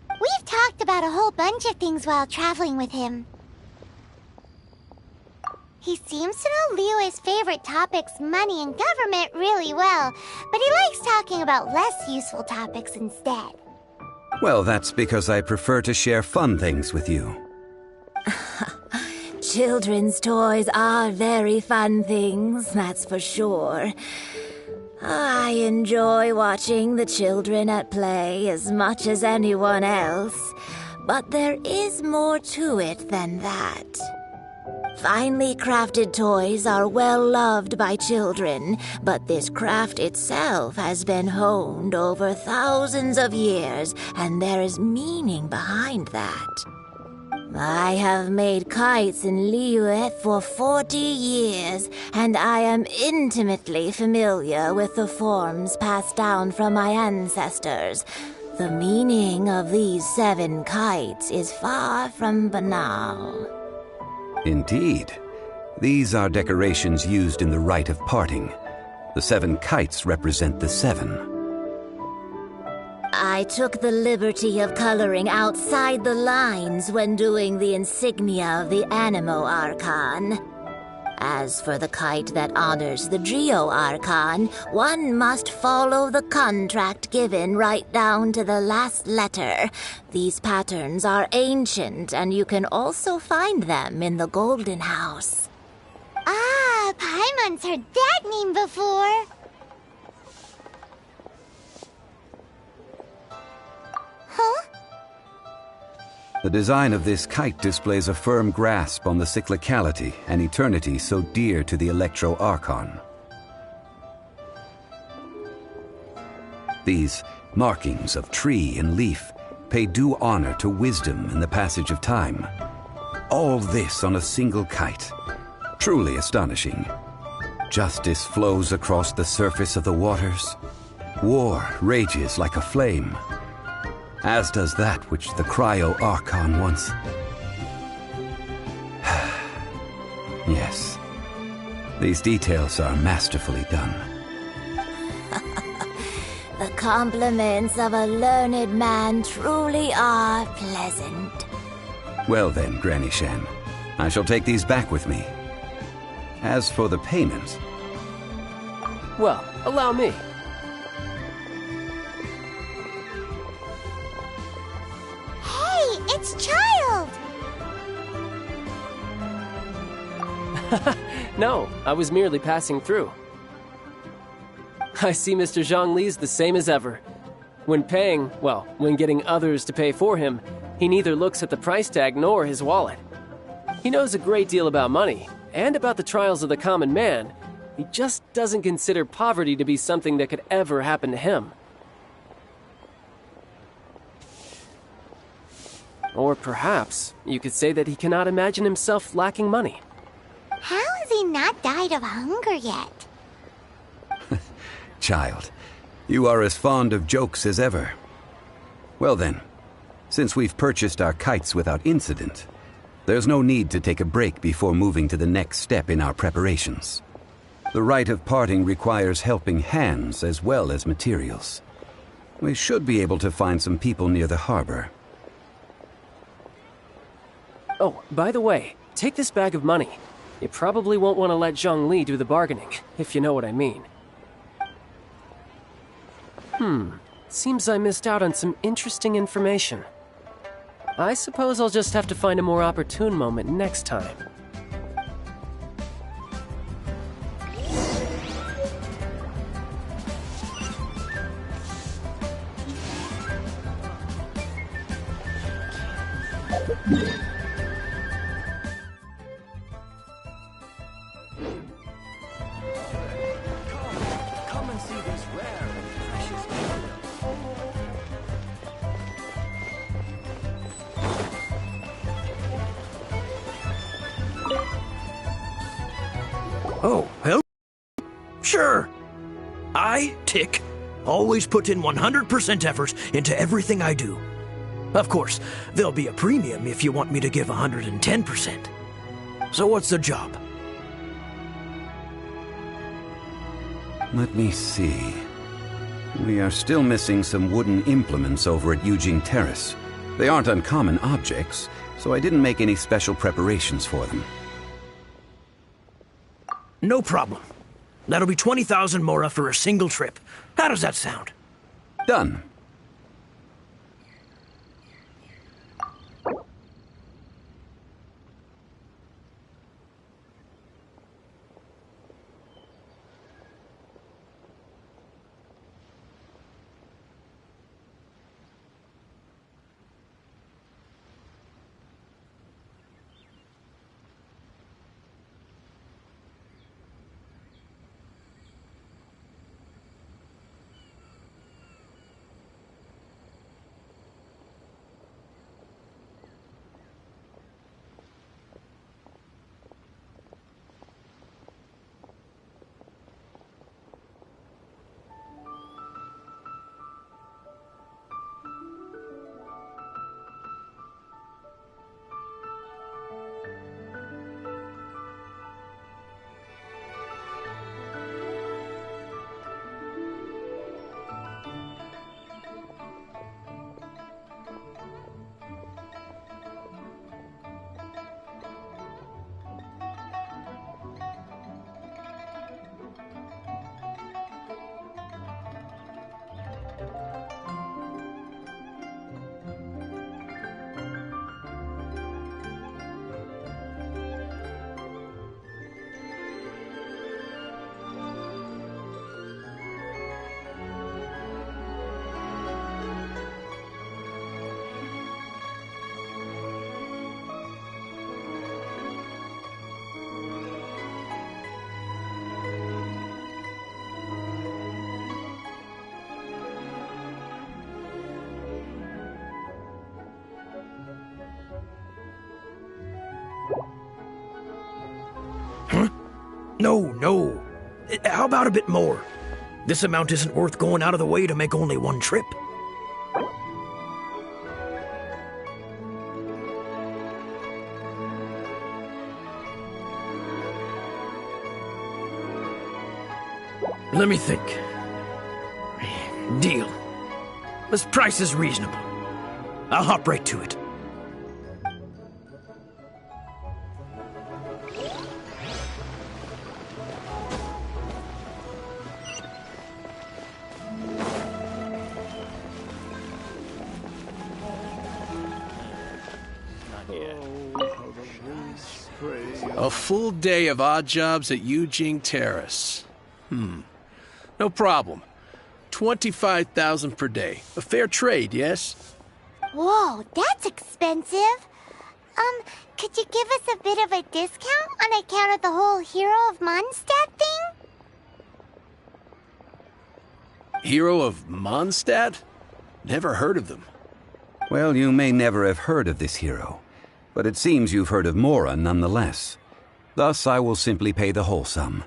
We've talked about a whole bunch of things while traveling with him. He seems to know Liyue's favorite topics, money and government, really well, but he likes talking about less useful topics instead. Well, that's because I prefer to share fun things with you. Children's toys are very fun things, that's for sure. I enjoy watching the children at play as much as anyone else, but there is more to it than that. Finely crafted toys are well loved by children, but this craft itself has been honed over thousands of years, and there is meaning behind that. I have made kites in Liyue for 40 years, and I am intimately familiar with the forms passed down from my ancestors. The meaning of these 7 kites is far from banal. Indeed. These are decorations used in the rite of parting. The 7 kites represent the 7. I I took the liberty of coloring outside the lines when doing the insignia of the Animo Archon. As for the kite that honors the Geo Archon, one must follow the contract given right down to the last letter. These patterns are ancient, and you can also find them in the Golden House. Ah, Paimon's heard that name before. Huh? The design of this kite displays a firm grasp on the cyclicality and eternity so dear to the Electro Archon. These markings of tree and leaf pay due honor to wisdom and the passage of time. All this on a single kite. Truly astonishing. Justice flows across the surface of the waters. War rages like a flame. As does that which the Cryo Archon once... Yes. These details are masterfully done. The compliments of a learned man truly are pleasant. Well then, Granny Shan, I shall take these back with me. As for the payment... Well, allow me. Hey, it's Child! No, I was merely passing through. I see Mr. Zhongli's the same as ever. When paying, well, when getting others to pay for him, he neither looks at the price tag nor his wallet. He knows a great deal about money, and about the trials of the common man. He just doesn't consider poverty to be something that could ever happen to him. Or perhaps you could say that he cannot imagine himself lacking money. How has he not died of hunger yet? Child, you are as fond of jokes as ever. Well then, since we've purchased our kites without incident, there's no need to take a break before moving to the next step in our preparations. The rite of parting requires helping hands as well as materials. We should be able to find some people near the harbor. Oh, by the way, take this bag of money. You probably won't want to let Zhongli do the bargaining, if you know what I mean. Seems I missed out on some interesting information. I suppose I'll just have to find a more opportune moment next time. Come and see these rare and precious Oh, hell? Sure. I, Tick, always put in 100% effort into everything I do. Of course, there'll be a premium if you want me to give 110%. So what's the job? Let me see. We are still missing some wooden implements over at Eugene Terrace. They aren't uncommon objects, so I didn't make any special preparations for them. No problem. That'll be 20,000 mora for a single trip. How does that sound? Done. No. How about a bit more? This amount isn't worth going out of the way to make only one trip. Let me think. Deal. This price is reasonable. I'll hop right to it. A full day of odd jobs at Eugene Terrace. No problem. 25,000 per day. A fair trade, yes? Whoa, that's expensive. Could you give us a bit of a discount on account of the whole Hero of Mondstadt thing? Hero of Mondstadt? Never heard of them. Well, you may never have heard of this hero, but it seems you've heard of Mora nonetheless. Thus, I will simply pay the whole sum.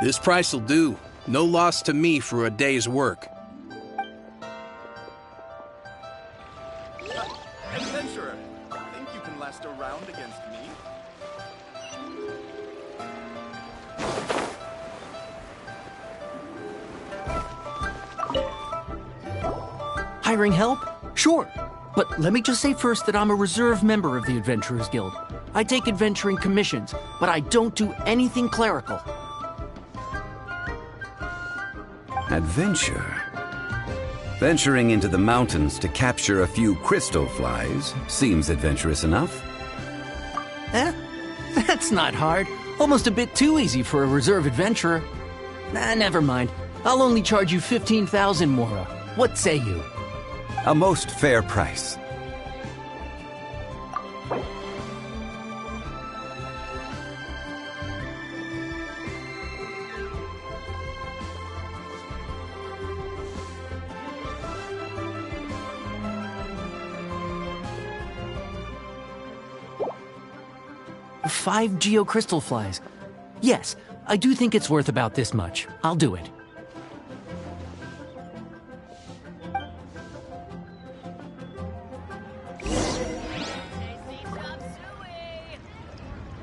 This price will do. No loss to me for a day's work. Adventurer, think you can last a round against me? Hiring help? Sure. But let me just say first that I'm a reserve member of the Adventurers Guild. I take adventuring commissions, but I don't do anything clerical. Adventure? Venturing into the mountains to capture a few crystal flies seems adventurous enough. That's not hard. Almost a bit too easy for a reserve adventurer. Never mind. I'll only charge you 15,000 Mora. What say you? A most fair price. Five geocrystal flies. Yes, I do think it's worth about this much. I'll do it.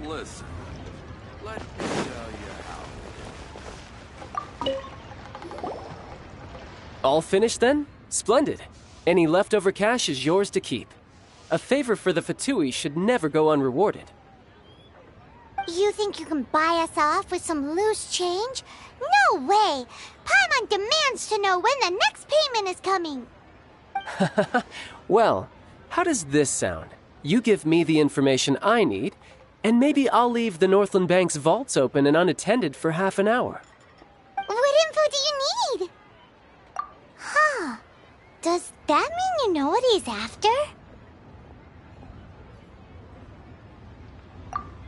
Listen, let me tell you how. All finished then? Splendid. Any leftover cash is yours to keep. A favor for the Fatui should never go unrewarded. You think you can buy us off with some loose change? No way! Paimon demands to know when the next payment is coming. Well, how does this sound? You give me the information I need, and maybe I'll leave the Northland Bank's vaults open and unattended for half an hour. What info do you need? Huh. Does that mean you know what he's after?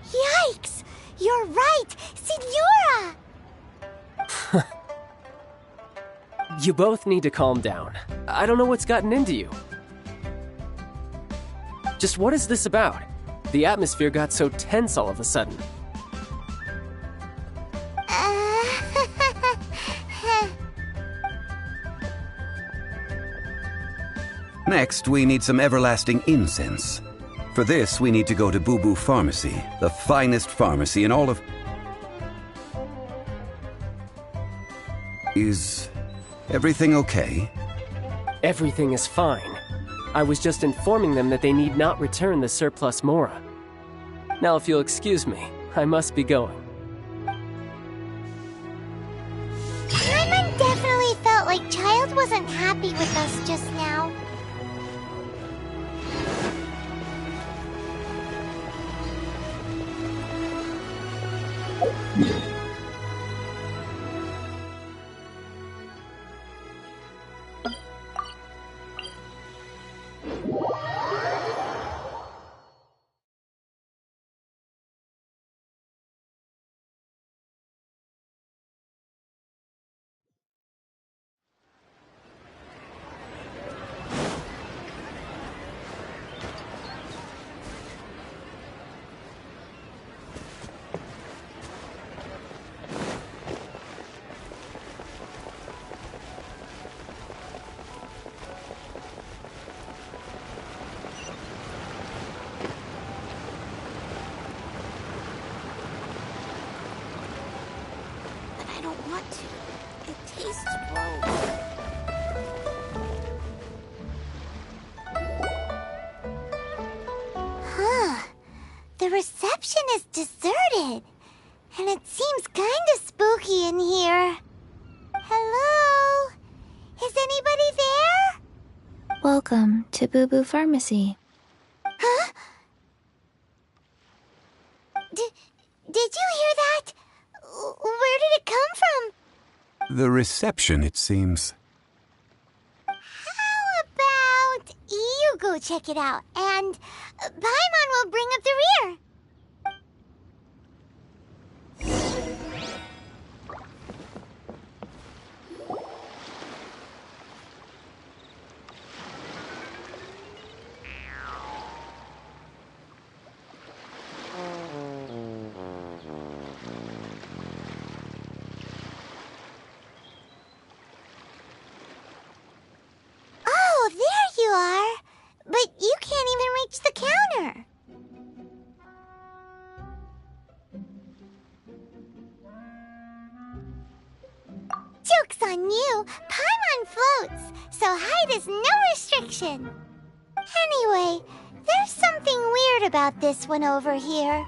Yikes! You're right! Signora! You both need to calm down. I don't know what's gotten into you. Just what is this about? The atmosphere got so tense all of a sudden. Next, we need some everlasting incense. For this, we need to go to Boo Boo Pharmacy, the finest pharmacy in all of... Is everything okay? Everything is fine. I was just informing them that they need not return the surplus Mora. Now, if you'll excuse me, I must be going. Paimon definitely felt like Child wasn't happy with us just now. want to. It tastes gross. Huh. The reception is deserted. And it seems kinda spooky in here. Hello? Is anybody there? Welcome to Boo Boo Pharmacy. Huh? Did you hear that? Where did it come from? The reception, it seems. How about you go check it out, and Paimon will bring up the rear. Oh, there you are. But you can't even reach the counter. Joke's on you. Paimon floats, so height is no restriction. Anyway, there's something weird about this one over here.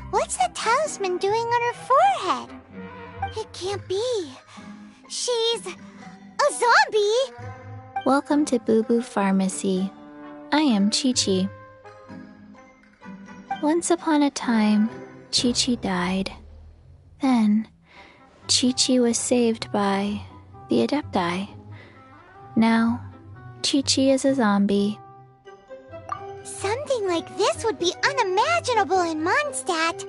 What's the talisman doing on her forehead? It can't be. She's a zombie. Welcome to Boo Boo Pharmacy. I am Chi-Chi. Once upon a time, Chi-Chi died. Then, Chi-Chi was saved by the Adepti. Now, Chi-Chi is a zombie. Something like this would be unimaginable in Mondstadt.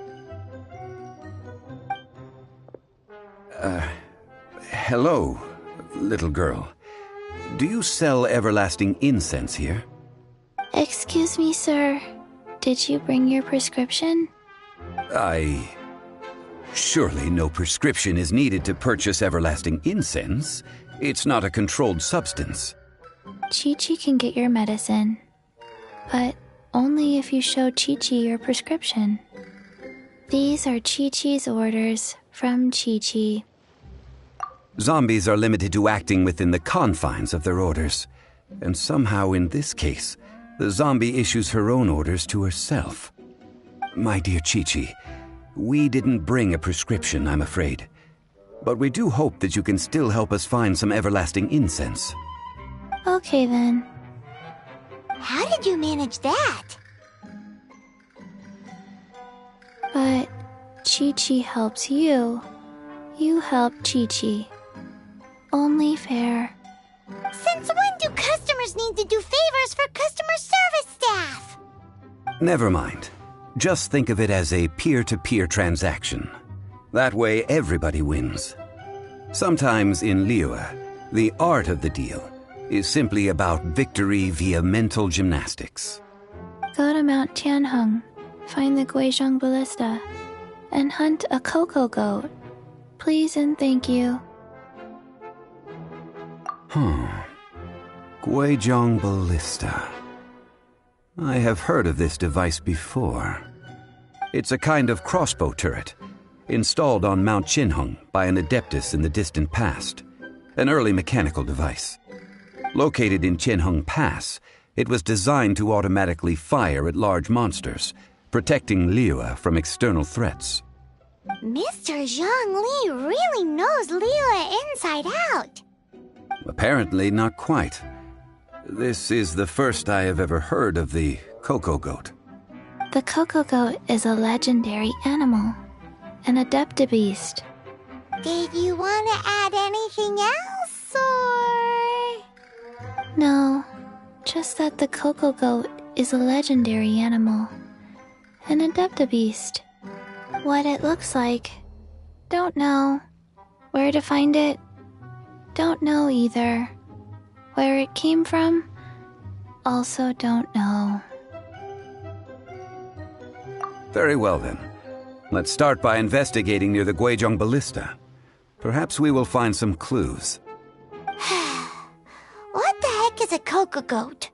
Hello, little girl. Do you sell everlasting incense here? Excuse me, sir. Did you bring your prescription? Surely no prescription is needed to purchase everlasting incense. It's not a controlled substance. Chi-Chi can get your medicine, but only if you show Chi-Chi your prescription. These are Chi-Chi's orders from Chi-Chi. Zombies are limited to acting within the confines of their orders. And somehow in this case, the zombie issues her own orders to herself. My dear Chi-Chi, we didn't bring a prescription, I'm afraid. But we do hope that you can still help us find some everlasting incense. Okay then. How did you manage that? But Chi-Chi helps you. You help Chi-Chi. Only fair. Since when do customers need to do favors for customer service staff? Never mind. Just think of it as a peer-to-peer transaction. That way everybody wins. Sometimes in Liyue, the art of the deal is simply about victory via mental gymnastics. Go to Mount Tianheng, find the Guizhong Ballista, and hunt a cocoa goat. Please and thank you. Guizhong Ballista. I have heard of this device before. It's a kind of crossbow turret, installed on Mount Qinheng by an adeptus in the distant past. An early mechanical device. Located in Qinheng Pass, it was designed to automatically fire at large monsters, protecting Liyue from external threats. Mr. Zhongli really knows Liyue inside out. Apparently not quite. This is the first I have ever heard of the cocoa goat. The cocoa goat is a legendary animal, an adeptabeast. Did you want to add anything else, or...? No, just that the cocoa goat is a legendary animal, an adeptabeast. What it looks like, don't know. Where to find it, don't know either. Where it came from, also don't know. Very well then. Let's start by investigating near the Guizhong Ballista. Perhaps we will find some clues. What the heck is a cocoa goat?